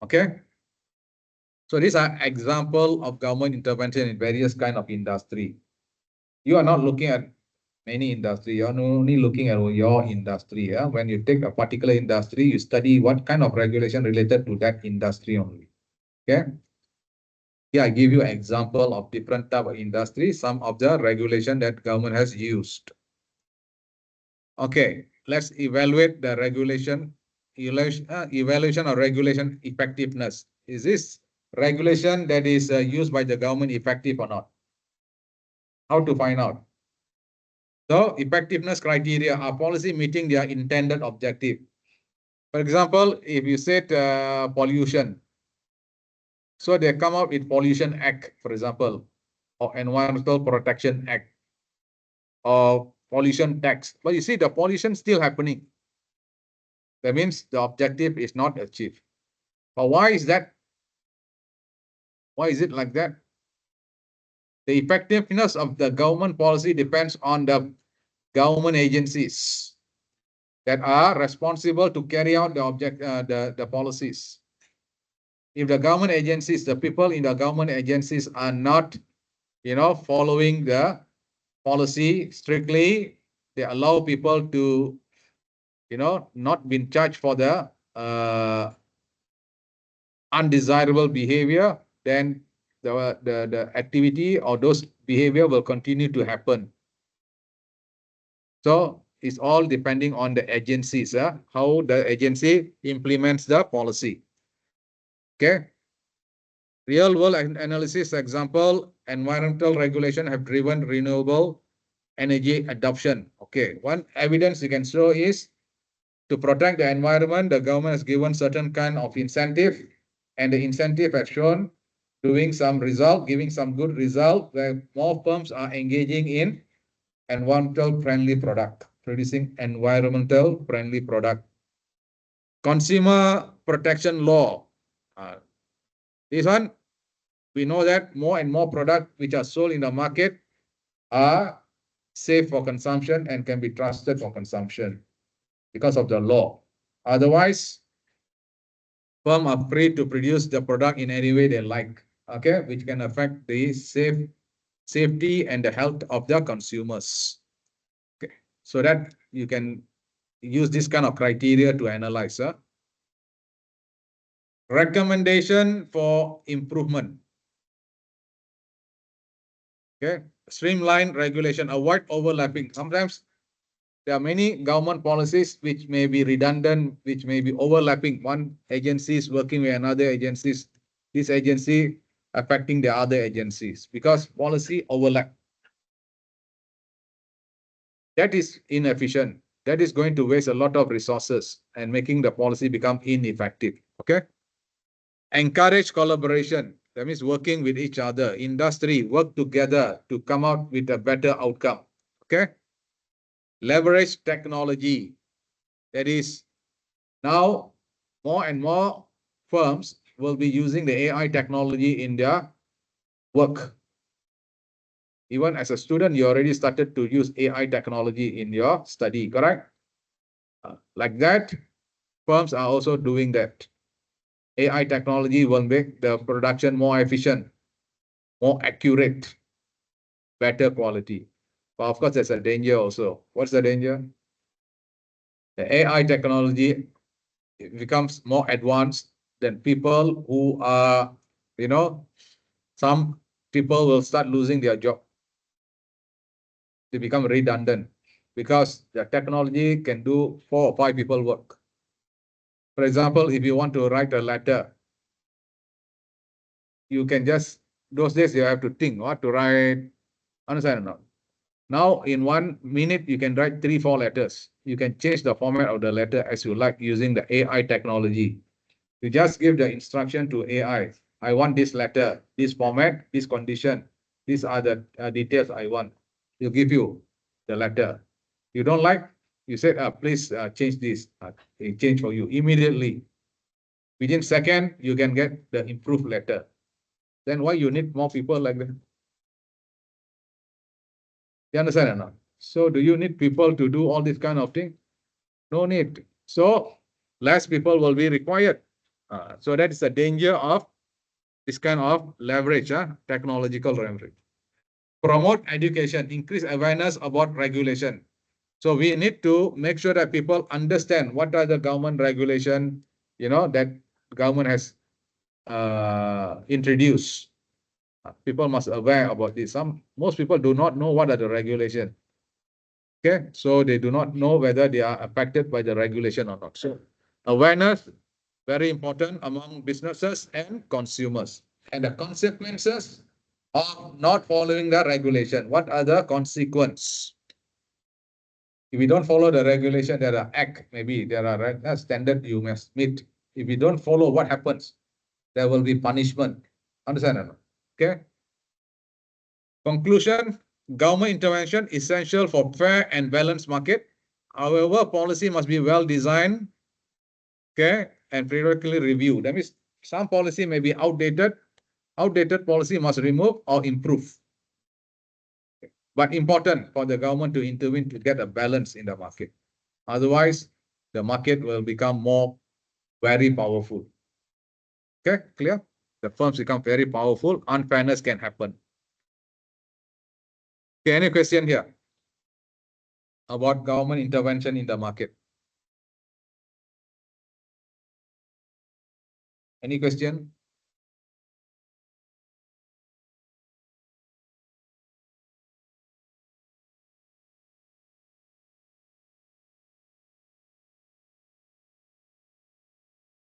[SPEAKER 1] Okay. So these are example of government intervention in various kind of industry. You are not looking at many industry, you're only looking at your industry. Yeah? When you take a particular industry, you study what kind of regulation related to that industry only. Okay. Here I give you an example of different type of industry, some of the regulation that government has used. Okay, let's evaluate the regulation, evaluation of regulation effectiveness. Is this regulation that is used by the government effective or not? How to find out? So effectiveness criteria, are policy meeting their intended objective? For example, if you said pollution, so they come out with Pollution Act, for example, or Environmental Protection Act, or pollution tax. But you see the pollution still happening. That means the objective is not achieved. But why is that? Why is it like that? The effectiveness of the government policy depends on the government agencies that are responsible to carry out the policies. If the government agencies, the people in the government agencies are not, following the policy strictly, they allow people to, not be charged for the undesirable behavior, then the activity or those behavior will continue to happen. So it's all depending on the agencies, how the agency implements the policy. Okay. Real world analysis example, environmental regulation have driven renewable energy adoption. Okay. One evidence you can show is To protect the environment, the government has given certain kind of incentive, and the incentive has shown doing some result, giving some good result, where more firms are engaging in environmental friendly product, producing environmental friendly product. Consumer protection law. This one, we know that more and more products which are sold in the market are safe for consumption and can be trusted for consumption because of the law. Otherwise, firms are free to produce the product in any way they like, okay, which can affect the safety and the health of the consumers. Okay, so that you can use this kind of criteria to analyze. Recommendation for improvement. Okay, streamline regulation, avoid overlapping. Sometimes there are many government policies which may be redundant, which may be overlapping. One agency is working with another agencies. This agency affecting the other agencies because policy overlap. That is inefficient. That is going to waste a lot of resources and making the policy become ineffective. Okay. Encourage collaboration. That means working with each other. Industry work together to come out with a better outcome. Okay. Leverage technology. That is now more and more firms will be using the AI technology in their work. Even as a student, you already started to use AI technology in your study, correct? Like that, firms are also doing that. AI technology will make the production more efficient, more accurate, better quality. But of course, there's a danger also. What's the danger? The AI technology becomes more advanced than people who are, some people will start losing their job. They become redundant because the technology can do 4 or 5 people work. For example, if you want to write a letter, you can just, those days you have to think what to write, understand or not? Now, in 1 minute, you can write 3, 4 letters. You can change the format of the letter as you like using the AI technology. You just give the instruction to AI. I want this letter, this format, this condition. These are the details I want. He'll give you the letter. You don't like, you said, please change this. It change for you immediately. Within second, you can get the improved letter. Then why you need more people like that? You understand or not? So do you need people to do all this kind of thing? No need. So less people will be required. So that is the danger of this kind of leverage, technological leverage. Promote education, increase awareness about regulation. So we need to make sure that people understand what are the government regulation, that government has introduced. People must aware about this. Most people do not know what are the regulations. Okay, so they do not know whether they are affected by the regulation or not. So awareness, very important among businesses and consumers. And the consequences of not following the regulation. What are the consequences? If you don't follow the regulation, there are act, maybe there are standard you must meet. If you don't follow, what happens? There will be punishment. Understand or not? Okay. Conclusion, government intervention essential for fair and balanced market. However, policy must be well designed, okay, and periodically reviewed. That means some policy may be outdated. Outdated policy must remove or improve. But important for the government to intervene to get a balance in the market. Otherwise, the market will become very powerful. Okay, clear? The firms become very powerful, unfairness can happen. Okay, any question here about government intervention in the market? Any question?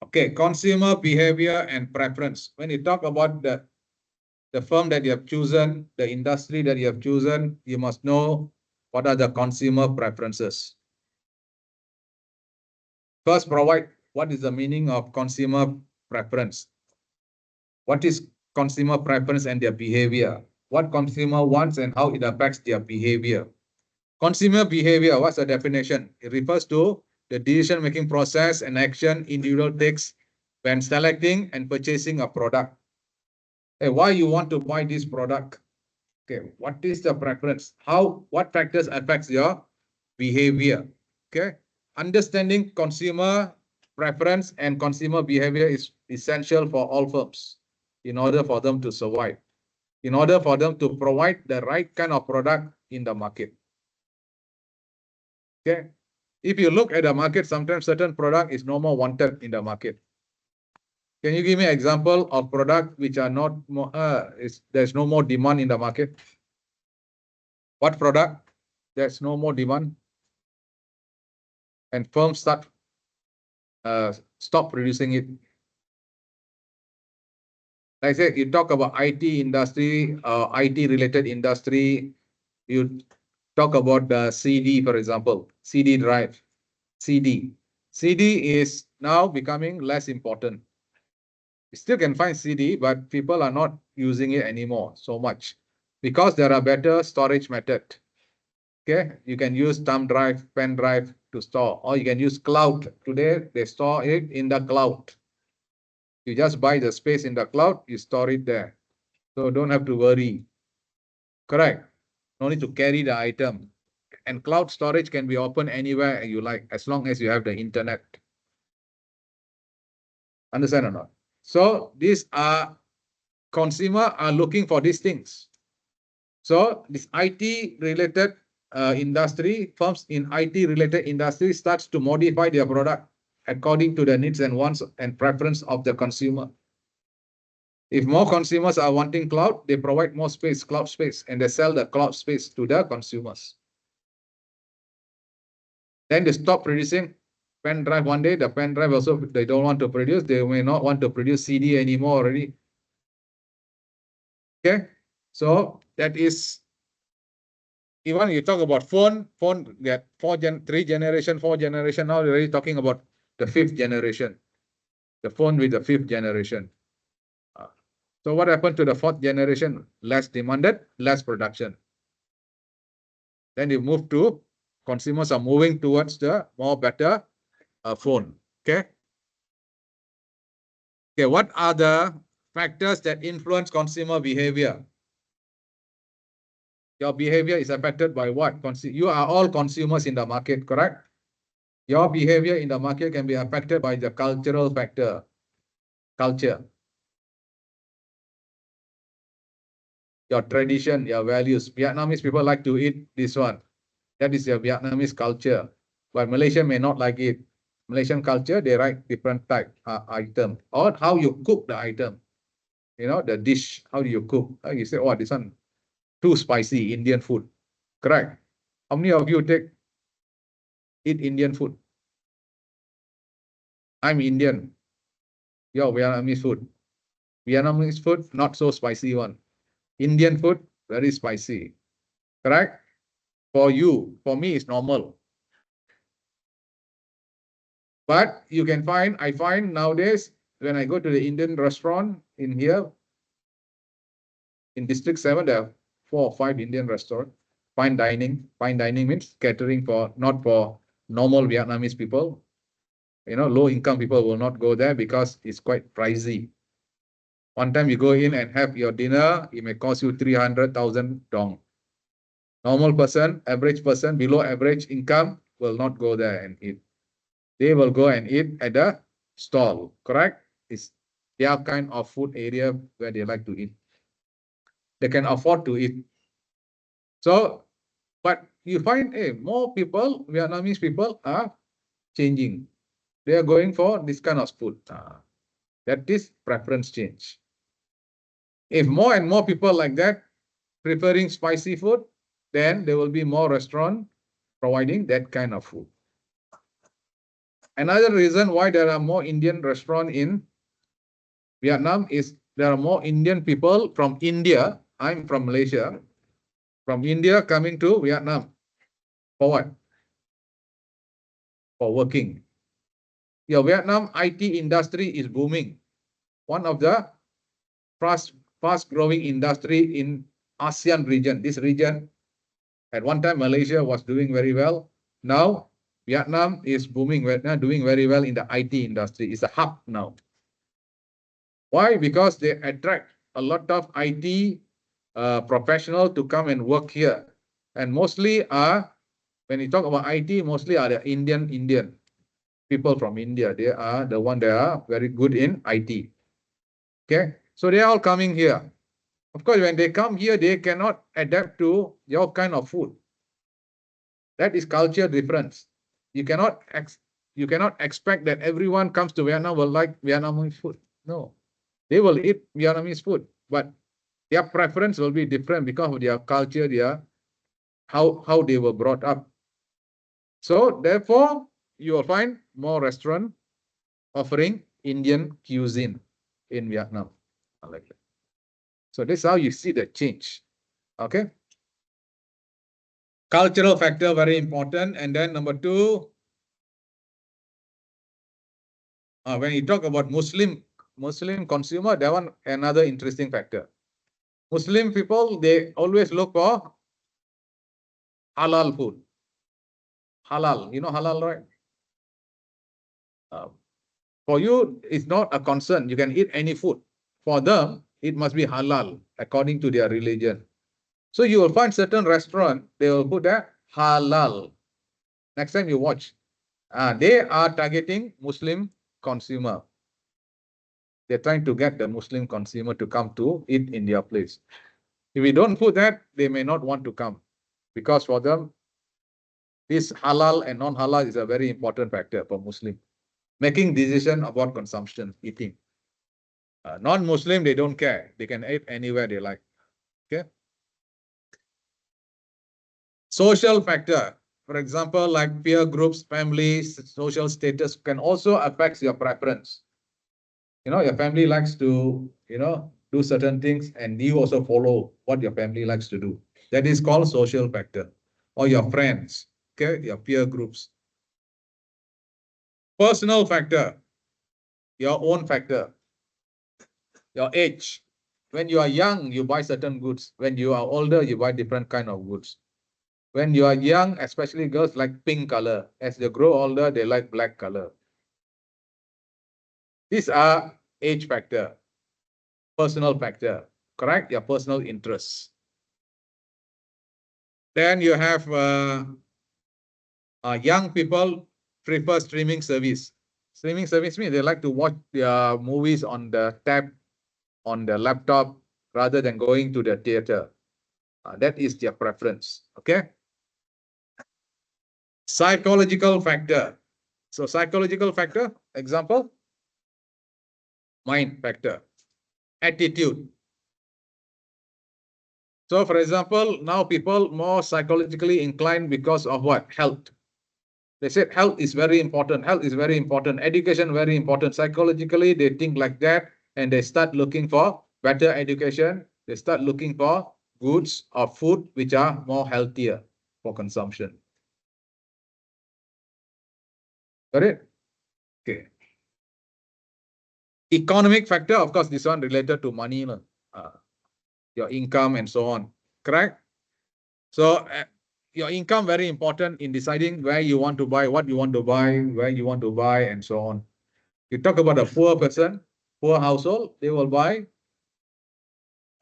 [SPEAKER 1] Okay, consumer behavior and preference. When you talk about the firm that you have chosen, the industry that you have chosen, you must know what are the consumer preferences. First, provide what is the meaning of consumer preference. What is consumer preference and their behavior? What consumer wants and how it affects their behavior. Consumer behavior, what's the definition? It refers to the decision-making process and action individual takes when selecting and purchasing a product. Hey, why you want to buy this product? Okay, what is the preference? What factors affects your behavior? Okay, understanding consumer preference and consumer behavior is essential for all firms in order for them to survive, in order for them to provide the right kind of product in the market. Okay, if you look at the market, sometimes certain product is no more wanted in the market. Can you give me an example of product which are not more, there's no more demand in the market? What product there's no more demand and firms stop producing it? Like I said, you talk about IT industry, IT related industry, you talk about the CD, for example, CD drive, CD. CD is now becoming less important. You still can find CD, but people are not using it anymore so much because there are better storage method. Okay, you can use thumb drive, pen drive to store, or you can use cloud. Today, they store it in the cloud. You just buy the space in the cloud, you store it there. So don't have to worry. Correct. No need to carry the item. And cloud storage can be open anywhere you like, as long as you have the internet. Understand or not? So these are consumer are looking for these things. So this IT related industry, firms in IT related industry starts to modify their product according to the needs and wants and preference of the consumer. If more consumers are wanting cloud, they provide more space, cloud space, and they sell the cloud space to the consumers. Then they stop producing pen drive one day. The pen drive also, they don't want to produce. They may not want to produce CD anymore already. Okay, so that is, even you talk about phone get 4 generation, now they're already talking about the 5th generation, the phone with the 5th generation. So what happened to the 4th generation? Less demanded, less production. Then you move to consumers are moving towards the more better phone. Okay. Okay. What are the factors that influence consumer behavior? Your behavior is affected by what? You are all consumers in the market, correct? Your behavior in the market can be affected by the cultural factor, culture, your tradition, your values. Vietnamese people like to eat this one. That is your Vietnamese culture. But Malaysia may not like it. Malaysian culture, they like different type item or how you cook the item. You know, the dish, how do you cook? You say, oh, this one too spicy, Indian food. Correct. How many of you eat Indian food? I'm Indian. Your Vietnamese food. Vietnamese food, not so spicy one. Indian food, very spicy. Correct? For you, for me, it's normal. But you can find, I find nowadays, when I go to the Indian restaurant in here, in District 7, there are 4 or 5 Indian restaurants. Fine dining. Fine dining means catering for, not for normal Vietnamese people. You know, low income people will not go there because it's quite pricey. One time you go in and have your dinner, it may cost you 300,000 dong. Normal person, average person, below average income will not go there and eat. They will go and eat at the stall, correct? It's their kind of food area where they like to eat. They can afford to eat. So, but you find more people, Vietnamese people are changing. They are going for this kind of food. That is preference change. If more and more people like that preferring spicy food, then there will be more restaurants providing that kind of food. Another reason why there are more Indian restaurants in Vietnam is there are more Indian people from India. I'm from Malaysia. From India coming to Vietnam. For what? For working. Your Vietnam IT industry is booming. One of the fast growing industry in ASEAN region. This region, at one time, Malaysia was doing very well. Now, Vietnam is booming, Vietnam doing very well in the IT industry. It's a hub now. Why? Because they attract a lot of IT professionals to come and work here. And mostly are, when you talk about IT, mostly are the Indian people from India. They are the one that are very good in IT. Okay, so they are all coming here. Of course, when they come here, they cannot adapt to your kind of food. That is culture difference. You cannot expect that everyone comes to Vietnam will like Vietnamese food. No, they will eat Vietnamese food, but their preference will be different because of their culture, their how they were brought up. So therefore, you will find more restaurants offering Indian cuisine in Vietnam. I like that. So this is how you see the change. Okay. Cultural factor, very important. And then number two, when you talk about Muslim consumer, that one another interesting factor. Muslim people, they always look for halal food. Halal, you know halal, right? For you, it's not a concern. You can eat any food. For them, it must be halal according to their religion. So you will find certain restaurant, they will put that halal. Next time you watch, they are targeting Muslim consumer. They're trying to get the Muslim consumer to come to eat in their place. If we don't put that, they may not want to come because for them, this halal and non-halal is a very important factor for Muslim. Making decision about consumption, eating. Non-Muslim, they don't care. They can eat anywhere they like. Okay. Social factor, for example, like peer groups, families, social status can also affect your preference. You know, your family likes to, do certain things and you also follow what your family likes to do. That is called social factor. Or your friends, okay, your peer groups. Personal factor, your own factor, your age. When you are young, you buy certain goods. When you are older, you buy different kind of goods. When you are young, especially girls like pink color. As they grow older, they like black color. These are age factor, personal factor, correct? Your personal interests. Then you have young people prefer streaming service. Streaming service means they like to watch their movies on the tab, on the laptop, rather than going to the theater. That is their preference. Okay. Psychological factor. So psychological factor, example, mind factor, attitude. So for example, now people more psychologically inclined because of what? Health. They said health is very important. Health is very important. Education very important. Psychologically, they think like that and they start looking for better education. They start looking for goods or food which are more healthier for consumption. Got it? Okay. Economic factor, of course, this one related to money, your income and so on. Correct? So your income very important in deciding where you want to buy, what you want to buy, where you want to buy, and so on. You talk about a poor person, poor household, they will buy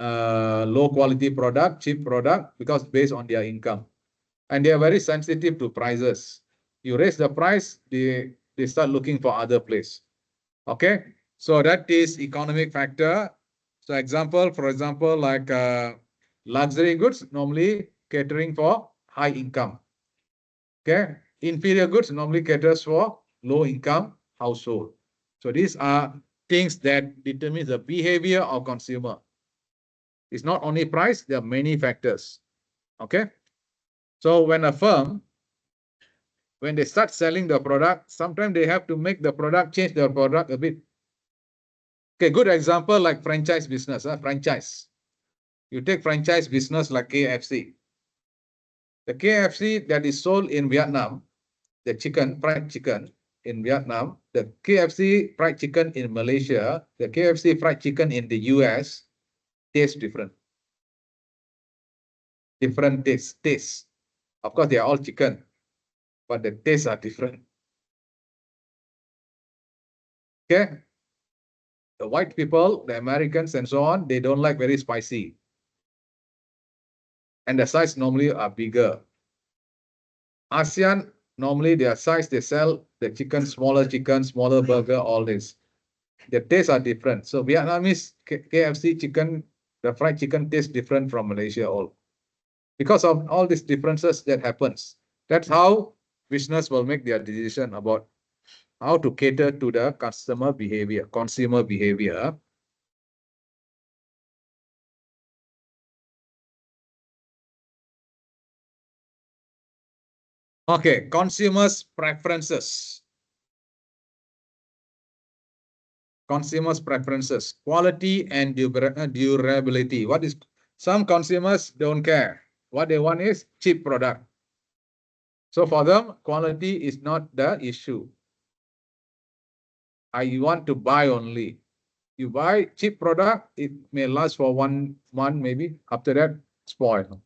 [SPEAKER 1] low quality product, cheap product, because based on their income. And they are very sensitive to prices. You raise the price, they start looking for other place. Okay, so that is economic factor. So for example, like luxury goods, normally catering for high income. Okay, inferior goods normally caters for low income household. So these are things that determine the behavior of consumer. It's not only price, there are many factors. Okay, so when a firm, when they start selling the product, sometimes they have to make the product, change their product a bit. Okay, good example like franchise business, franchise. You take franchise business like KFC. The KFC that is sold in Vietnam, the chicken, fried chicken, in Vietnam, the KFC fried chicken in Malaysia, the KFC fried chicken in the US tastes different. Different tastes. Of course, they are all chicken, but the tastes are different. Okay? The white people, the Americans and so on, they don't like very spicy. And the size normally are bigger. ASEAN, normally their size, they sell the chicken, smaller burger, all this. The tastes are different. So Vietnamese KFC chicken, the fried chicken tastes different from Malaysia all. Because of all these differences that happens. That's how business will make their decision about how to cater to the customer behavior, consumer behavior. Okay, consumers' preferences. Consumers' preferences, quality and durability. What is, some consumers don't care. What they want is cheap product. So for them, quality is not the issue. I want to buy only. You buy cheap product, it may last for 1 month, maybe. After that, spoil.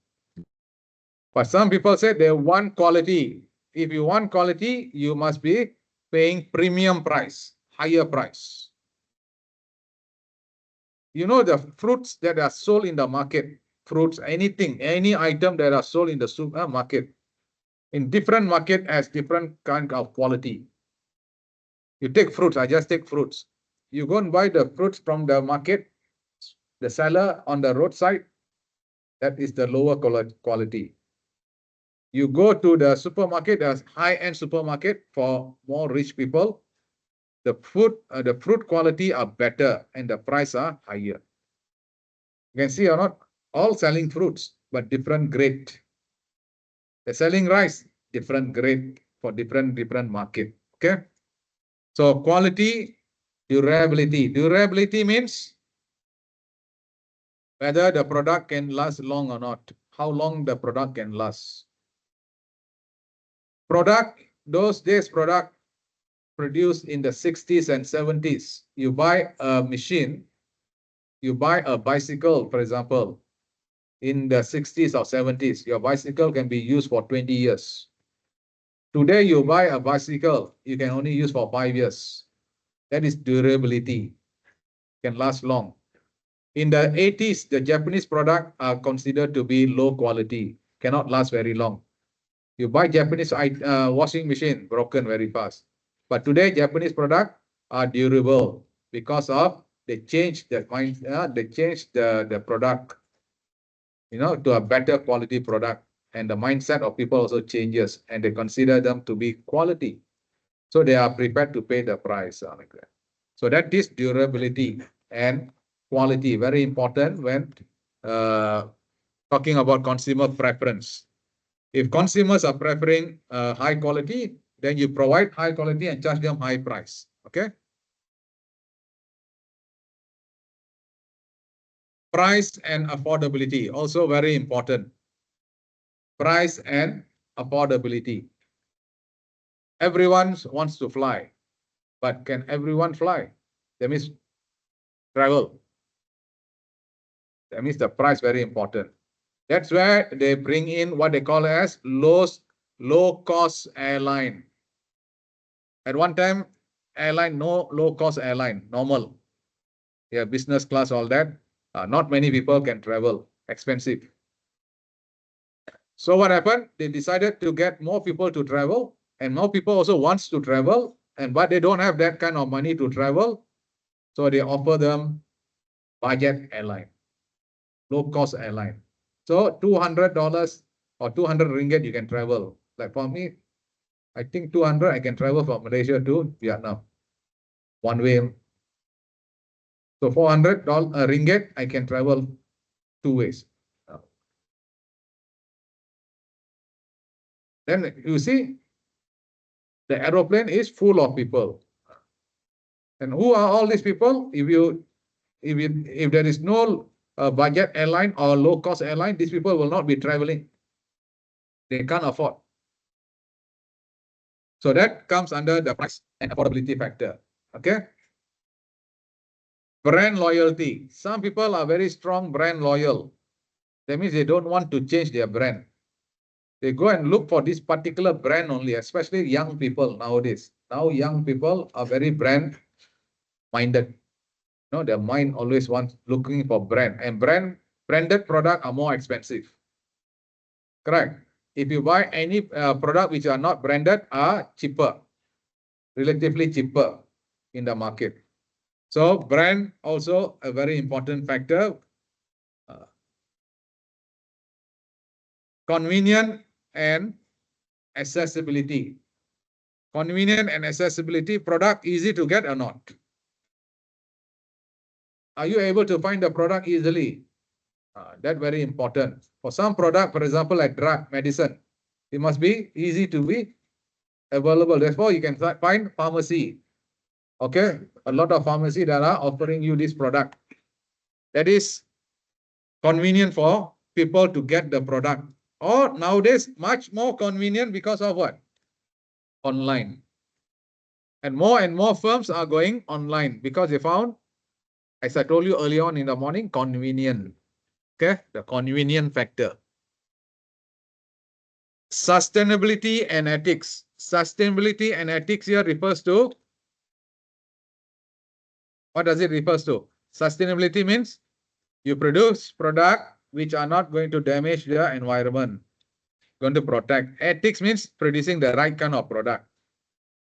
[SPEAKER 1] But some people say they want quality. If you want quality, you must be paying premium price, higher price. You know, the fruits that are sold in the market, fruits, anything, any item that are sold in the supermarket, in different market has different kind of quality. You take fruits, I just take fruits. You go and buy the fruits from the market, the seller on the roadside, that is the lower quality. You go to the supermarket, there's high-end supermarket for more rich people. The fruit quality are better and the price are higher. You can see or not, all selling fruits, but different grade. They're selling rice, different grade for different market. Okay. So quality, durability. Durability means whether the product can last long or not. How long the product can last. Product, those days product produced in the 60s and 70s. You buy a machine, you buy a bicycle, for example, in the 60s or 70s, your bicycle can be used for 20 years. Today, you buy a bicycle, you can only use for 5 years. That is durability, can last long. In the 80s, the Japanese products are considered to be low quality, cannot last very long. You buy Japanese washing machine, broken very fast. But today, Japanese products are durable because of they change the product, you know, to a better quality product, and the mindset of people also changes, and they consider them to be quality, so they are prepared to pay the price like that. So that is durability and quality, very important when talking about consumer preference. If consumers are preferring high quality, then you provide high quality and charge them high price. Okay. Price and affordability, also very important. Price and affordability. Everyone wants to fly, but can everyone fly? That means travel. That means the price very important. That's where they bring in what they call as low cost airline. At one time, airline, no low cost airline, normal. Yeah, business class, all that. Not many people can travel, expensive. So what happened? They decided to get more people to travel, and more people also wants to travel, but they don't have that kind of money to travel. So they offer them budget airline, low cost airline. So $200 or 200 ringgit, you can travel. Like for me, I think 200, I can travel from Malaysia to Vietnam, one way. So 400 ringgit, I can travel 2 ways. Then you see, the aeroplane is full of people. And who are all these people? If there is no budget airline or low cost airline, these people will not be traveling. They can't afford. So that comes under the price and affordability factor. Okay. Brand loyalty. Some people are very strong brand loyal. That means they don't want to change their brand. They go and look for this particular brand only, especially young people nowadays. Now young people are very brand minded. You know, their mind always wants looking for brand, and branded product are more expensive. Correct. If you buy any product which are not branded, are cheaper, relatively cheaper in the market. So brand also a very important factor. Convenient and accessibility. Convenient and accessibility, product easy to get or not? Are you able to find the product easily? That very important. For some product, for example, like drug, medicine, it must be easy to be available. Therefore, you can find pharmacy. Okay, a lot of pharmacy that are offering you this product. That is convenient for people to get the product. Or nowadays, much more convenient because of what? Online. And more firms are going online because they found, as I told you earlier on in the morning, convenient. Okay, the convenient factor. Sustainability and ethics. Sustainability and ethics here refers to, what does it refers to? Sustainability means you produce product which are not going to damage the environment, going to protect. Ethics means producing the right kind of product.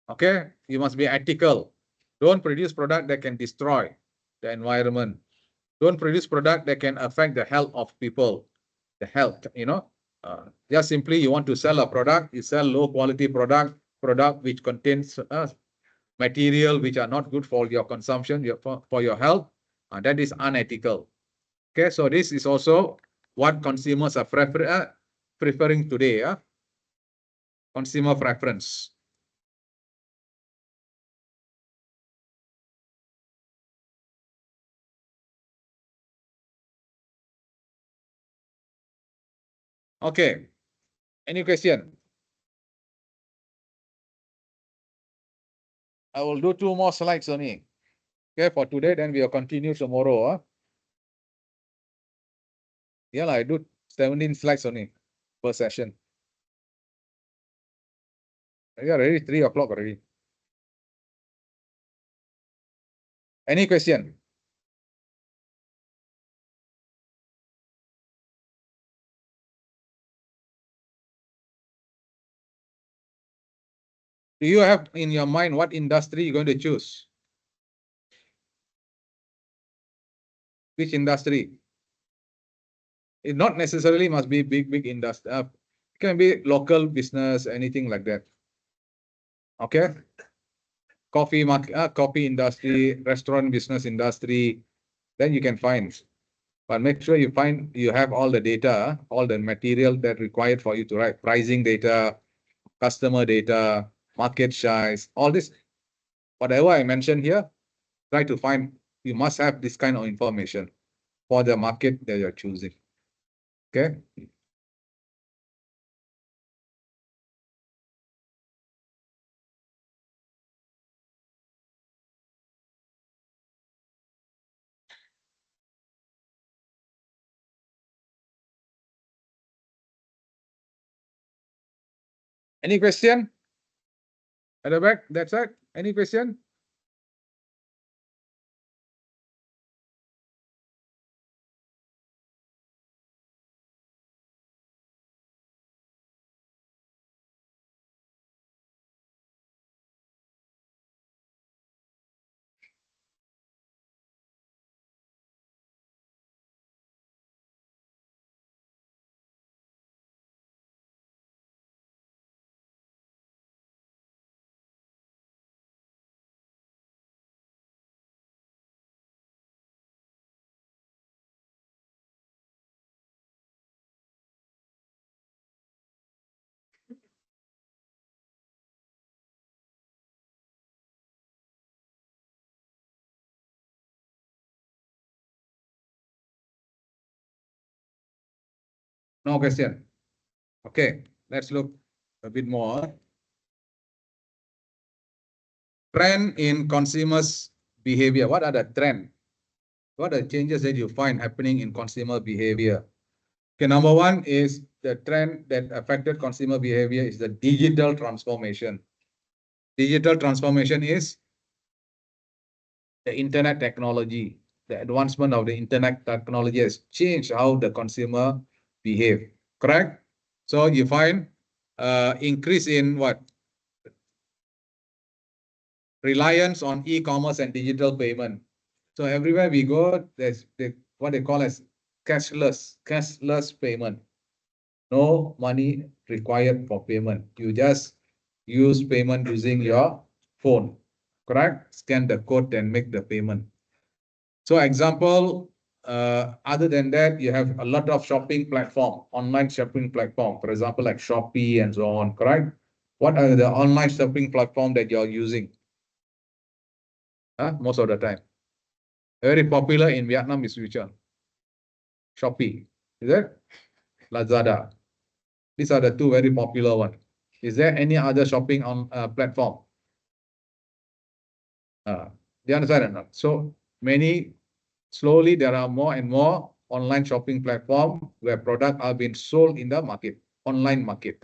[SPEAKER 1] Okay, you must be ethical. Don't produce product that can destroy the environment. Don't produce product that can affect the health of people. The health, just simply you want to sell a product, you sell low quality product which contains material which are not good for your consumption, for your health, that is unethical. Okay, so this is also what consumers are preferring today. Consumer preference. Okay, any question? I will do 2 more slides only. Okay, for today, then we'll continue tomorrow. Yeah, I do 17 slides only per session. Yeah, already 3 o'clock already. Any question? Do you have in your mind what industry you're going to choose? Which industry? It not necessarily must be big industry. It can be local business, anything like that. Okay. Coffee market, coffee industry, restaurant business industry, then you can find. But make sure you have all the data, all the material that required for you to write pricing data, customer data, market size, all this, whatever I mentioned here, try to find, you must have this kind of information for the market that you're choosing. Okay. Any question? At the back, that's it. Any question? No question. Okay, let's look a bit more. Trend in consumers' behavior. What are the trend? What are the changes that you find happening in consumer behavior? Okay, number one is the trend that affected consumer behavior is the digital transformation. Digital transformation is the internet technology. The advancement of the internet technology has changed how the consumer behave. Correct? So you find increase in what? Reliance on e-commerce and digital payment. So everywhere we go, there's what they call as cashless payment. No money required for payment. You just use payment using your phone, correct? Scan the code and make the payment. So example, other than that, you have a lot of shopping platform, online shopping platform, for example, like Shopee and so on, correct? What are the online shopping platform that you're using? Most of the time. Very popular in Vietnam is which one? Shopee, is it? Lazada. These are the two very popular ones. Is there any other shopping on platform? Do you understand or not? So slowly there are more and more online shopping platform where products are being sold in the market, online market.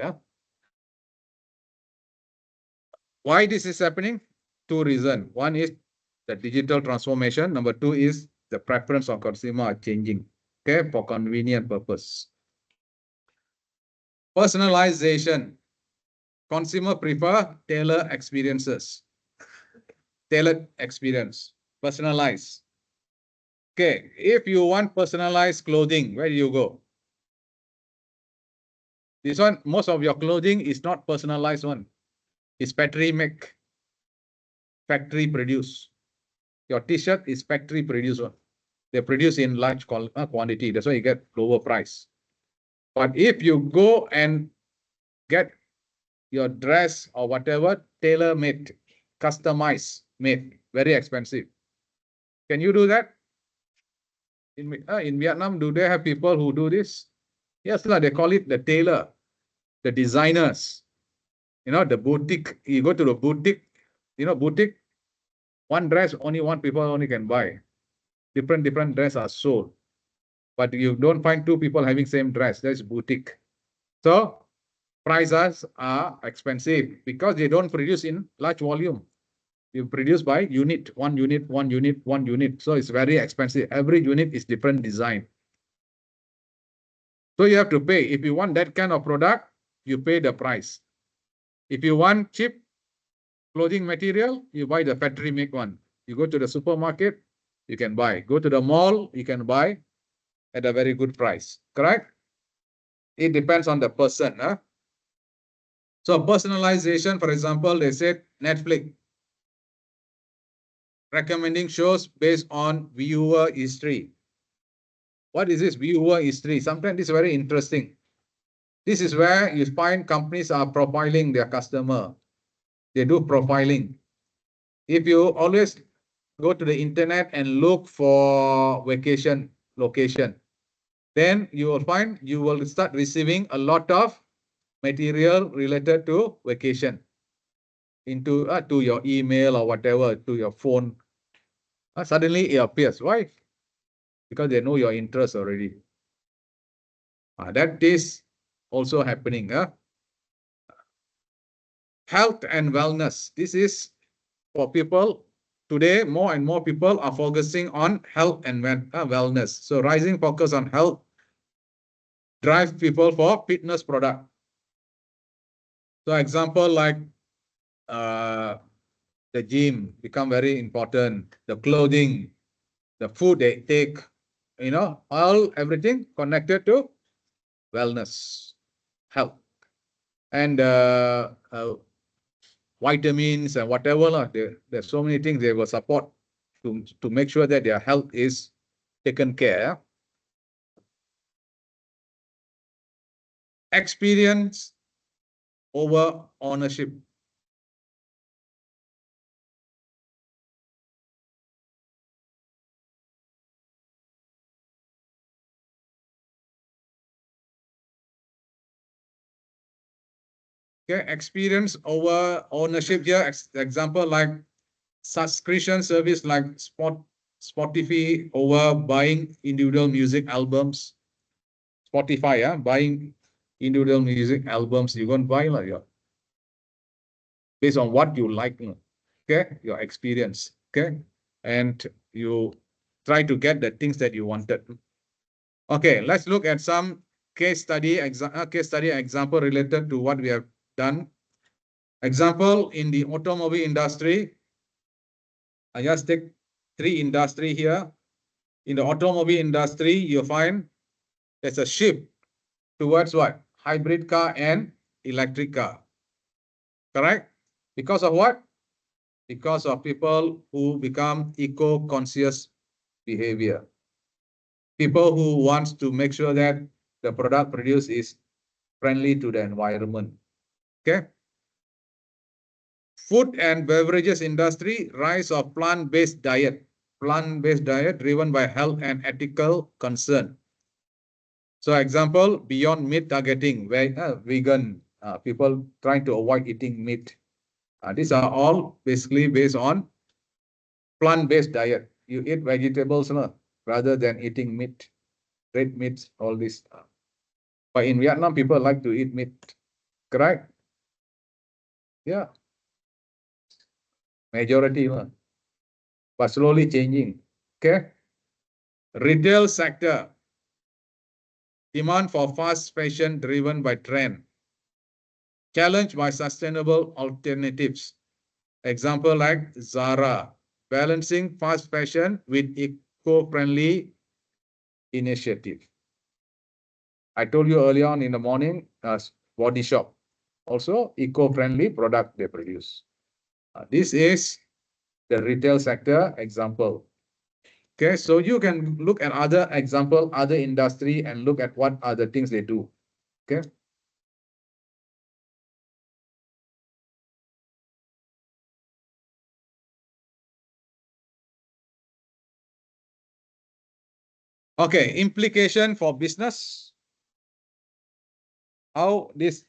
[SPEAKER 1] Why this is happening? Two reasons. One is the digital transformation. Number two is the preference of consumer are changing, okay, for convenient purpose. Personalization. Consumer prefer tailored experiences. Tailored experience. Personalize. Okay, if you want personalized clothing, where do you go? This one, most of your clothing is not personalized one. It's factory make, factory produce. Your t-shirt is factory produced one. They produce in large quantity. That's why you get lower price. But if you go and get your dress or whatever tailor-made, customized, made, very expensive. Can you do that? In Vietnam, do they have people who do this? Yes, they call it the tailor, the designers. You know, the boutique, you go to the boutique, boutique, one dress, only one people only can buy. Different dress are sold. But you don't find two people having same dress. That's boutique. So prices are expensive because they don't produce in large volume. You produce by unit, one unit, one unit, one unit. So it's very expensive. Every unit is different design. So you have to pay. If you want that kind of product, you pay the price. If you want cheap clothing material, you buy the factory make one. You go to the supermarket, you can buy. Go to the mall, you can buy at a very good price. Correct? It depends on the person. So personalization, for example, they said Netflix recommending shows based on viewer history. What is this viewer history? Sometimes it's very interesting. This is where you find companies are profiling their customer. They do profiling. If you always go to the internet and look for vacation location, then you will find you will start receiving a lot of material related to vacation into to your email or whatever, to your phone. Suddenly it appears. Why? Because they know your interest already. That is also happening. Health and wellness. This is for people. Today, more and more people are focusing on health and wellness. So rising focus on health drive people for fitness product. So example like the gym become very important, the clothing, the food they take, everything connected to wellness, health, and vitamins and whatever. There's so many things they will support to make sure that their health is taken care. Experience over ownership. Okay, experience over ownership here. Example like subscription service like Spotify over buying individual music albums. Spotify, buying individual music albums, you're going to buy like, based on what you like, okay, your experience, okay, and you try to get the things that you wanted. Okay, let's look at some case study example related to what we have done. Example in the automobile industry. I just take 3 industry here. In the automobile industry, you find there's a shift towards what? Hybrid car and electric car. Correct? Because of what? Because of people who become eco-conscious behavior. People who wants to make sure that the product produced is friendly to the environment. Okay. Food and beverages industry, rise of plant-based diet. Plant-based diet driven by health and ethical concern. So example, beyond meat targeting, where vegan people trying to avoid eating meat. These are all basically based on plant-based diet. You eat vegetables rather than eating meat, red meats, all this. But in Vietnam, people like to eat meat, correct? Yeah. Majority, but slowly changing. Okay. Retail sector. Demand for fast fashion driven by trend. Challenged by sustainable alternatives. Example like Zara, balancing fast fashion with eco-friendly initiative. I told you earlier on in the morning, Body Shop, also eco-friendly product they produce. This is the retail sector example. Okay, so you can look at other example, other industry, and look at what are the things they do. Okay. Okay, implication for business. How this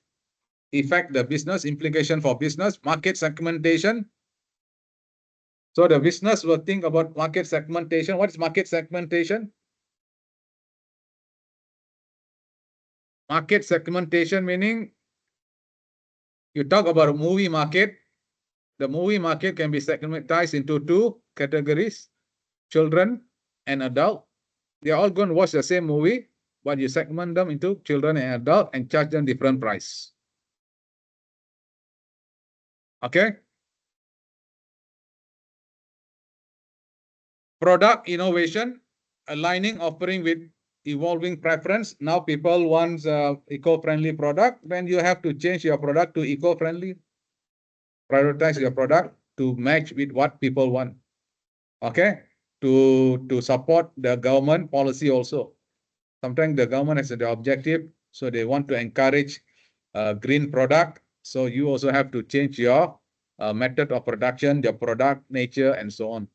[SPEAKER 1] affect the business, implication for business, market segmentation. So the business will think about market segmentation. What is market segmentation? Market segmentation meaning you talk about a movie market. The movie market can be segmentized into 2 categories, children and adult. They're all going to watch the same movie, but you segment them into children and adult and charge them different price. Okay. Product innovation, aligning offering with evolving preference. Now people want eco-friendly product. Then you have to change your product to eco-friendly. Prioritize your product to match with what people want. Okay. To support the government policy also. Sometimes the government has the objective, so they want to encourage green product. So you also have to change your method of production, your product nature, and so on.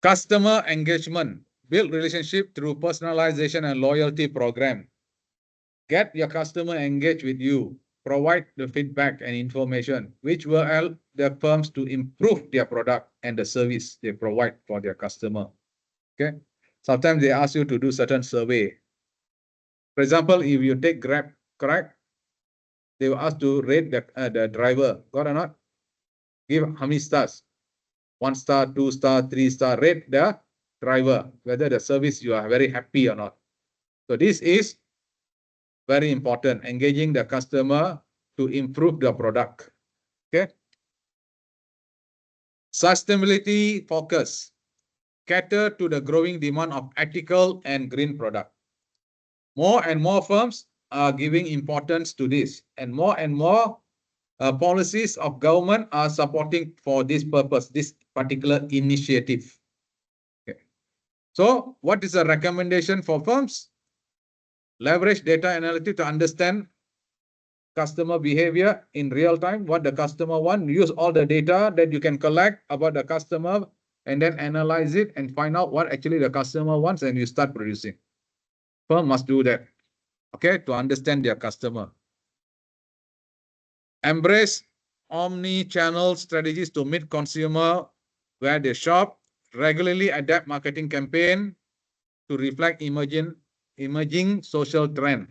[SPEAKER 1] Customer engagement, build relationship through personalization and loyalty program. Get your customer engaged with you. Provide the feedback and information, which will help the firms to improve their product and the service they provide for their customer. Okay. Sometimes they ask you to do certain survey. For example, if you take Grab, correct? They will ask to rate the driver, got or not? Give how many stars? 1 star, 2 star, 3 star. Rate the driver, whether the service you are very happy or not. So this is very important, engaging the customer to improve the product. Okay. Sustainability focus, cater to the growing demand of ethical and green product. More and more firms are giving importance to this, and more policies of government are supporting for this purpose, this particular initiative. Okay. So what is the recommendation for firms? Leverage data analytics to understand customer behavior in real time, what the customer wants. Use all the data that you can collect about the customer and then analyze it and find out what actually the customer wants, and you start producing. Firm must do that, okay, to understand their customer. Embrace omni-channel strategies to meet consumer where they shop, regularly adapt marketing campaign to reflect emerging social trend.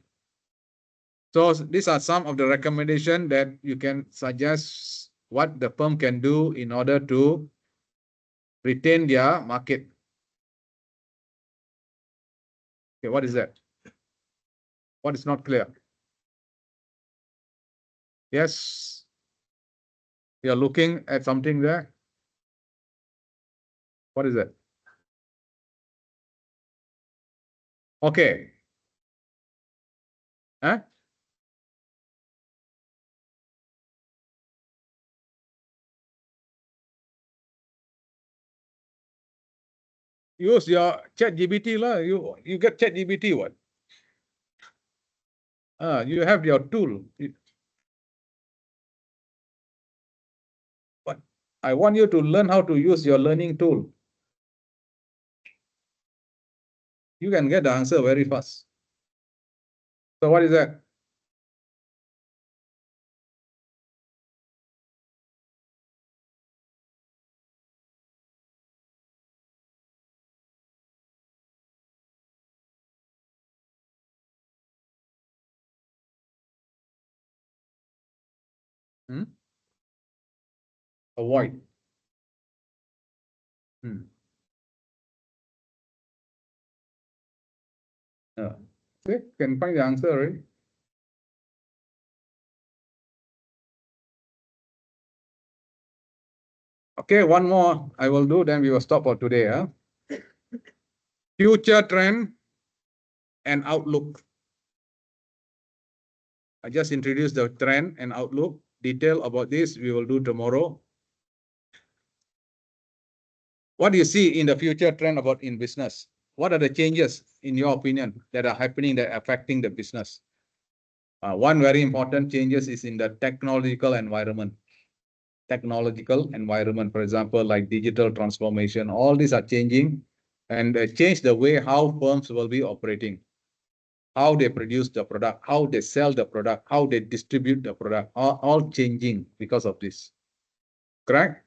[SPEAKER 1] So these are some of the recommendations that you can suggest what the firm can do in order to retain their market. Okay, what is that? What is not clear? Yes, you're looking at something there. What is that? Okay. Huh? Use your ChatGPT lah. You get ChatGPT what? You have your tool. But I want you to learn how to use your learning tool. You can get the answer very fast. So what is that? Avoid. Okay, can find the answer already. Okay, one more I will do, then we will stop for today. Future trend and outlook. I just introduced the trend and outlook. Detail about this we will do tomorrow. What do you see in the future trend about in business? What are the changes, in your opinion, that are happening that are affecting the business? One very important changes is in the technological environment. Technological environment, for example, like digital transformation, all these are changing and change the way how firms will be operating, how they produce the product, how they sell the product, how they distribute the product, all changing because of this. Correct?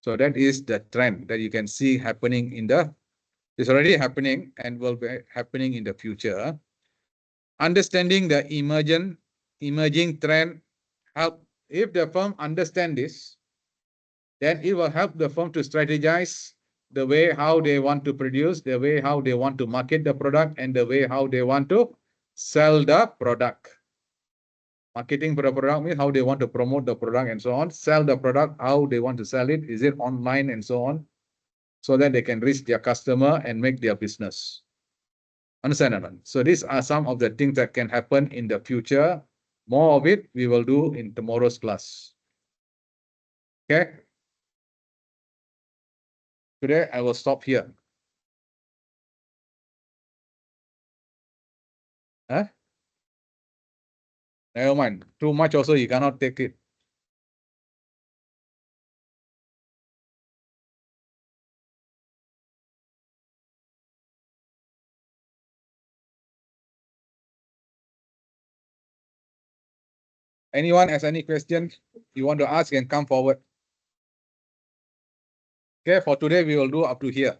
[SPEAKER 1] So that is the trend that you can see happening in the, it's already happening and will be happening in the future. Understanding the emerging trend help, if the firm understand this, then it will help the firm to strategize the way how they want to produce, the way how they want to market the product, and the way how they want to sell the product. Marketing for the product means how they want to promote the product and so on. Sell the product, how they want to sell it. Is it online and so on? So that they can reach their customer and make their business. Understand or not? So these are some of the things that can happen in the future. More of it we will do in tomorrow's class. Okay. Today I will stop here. Huh? Never mind. Too much also you cannot take it. Anyone has any questions you want to ask and come forward. Okay, for today we will do up to here.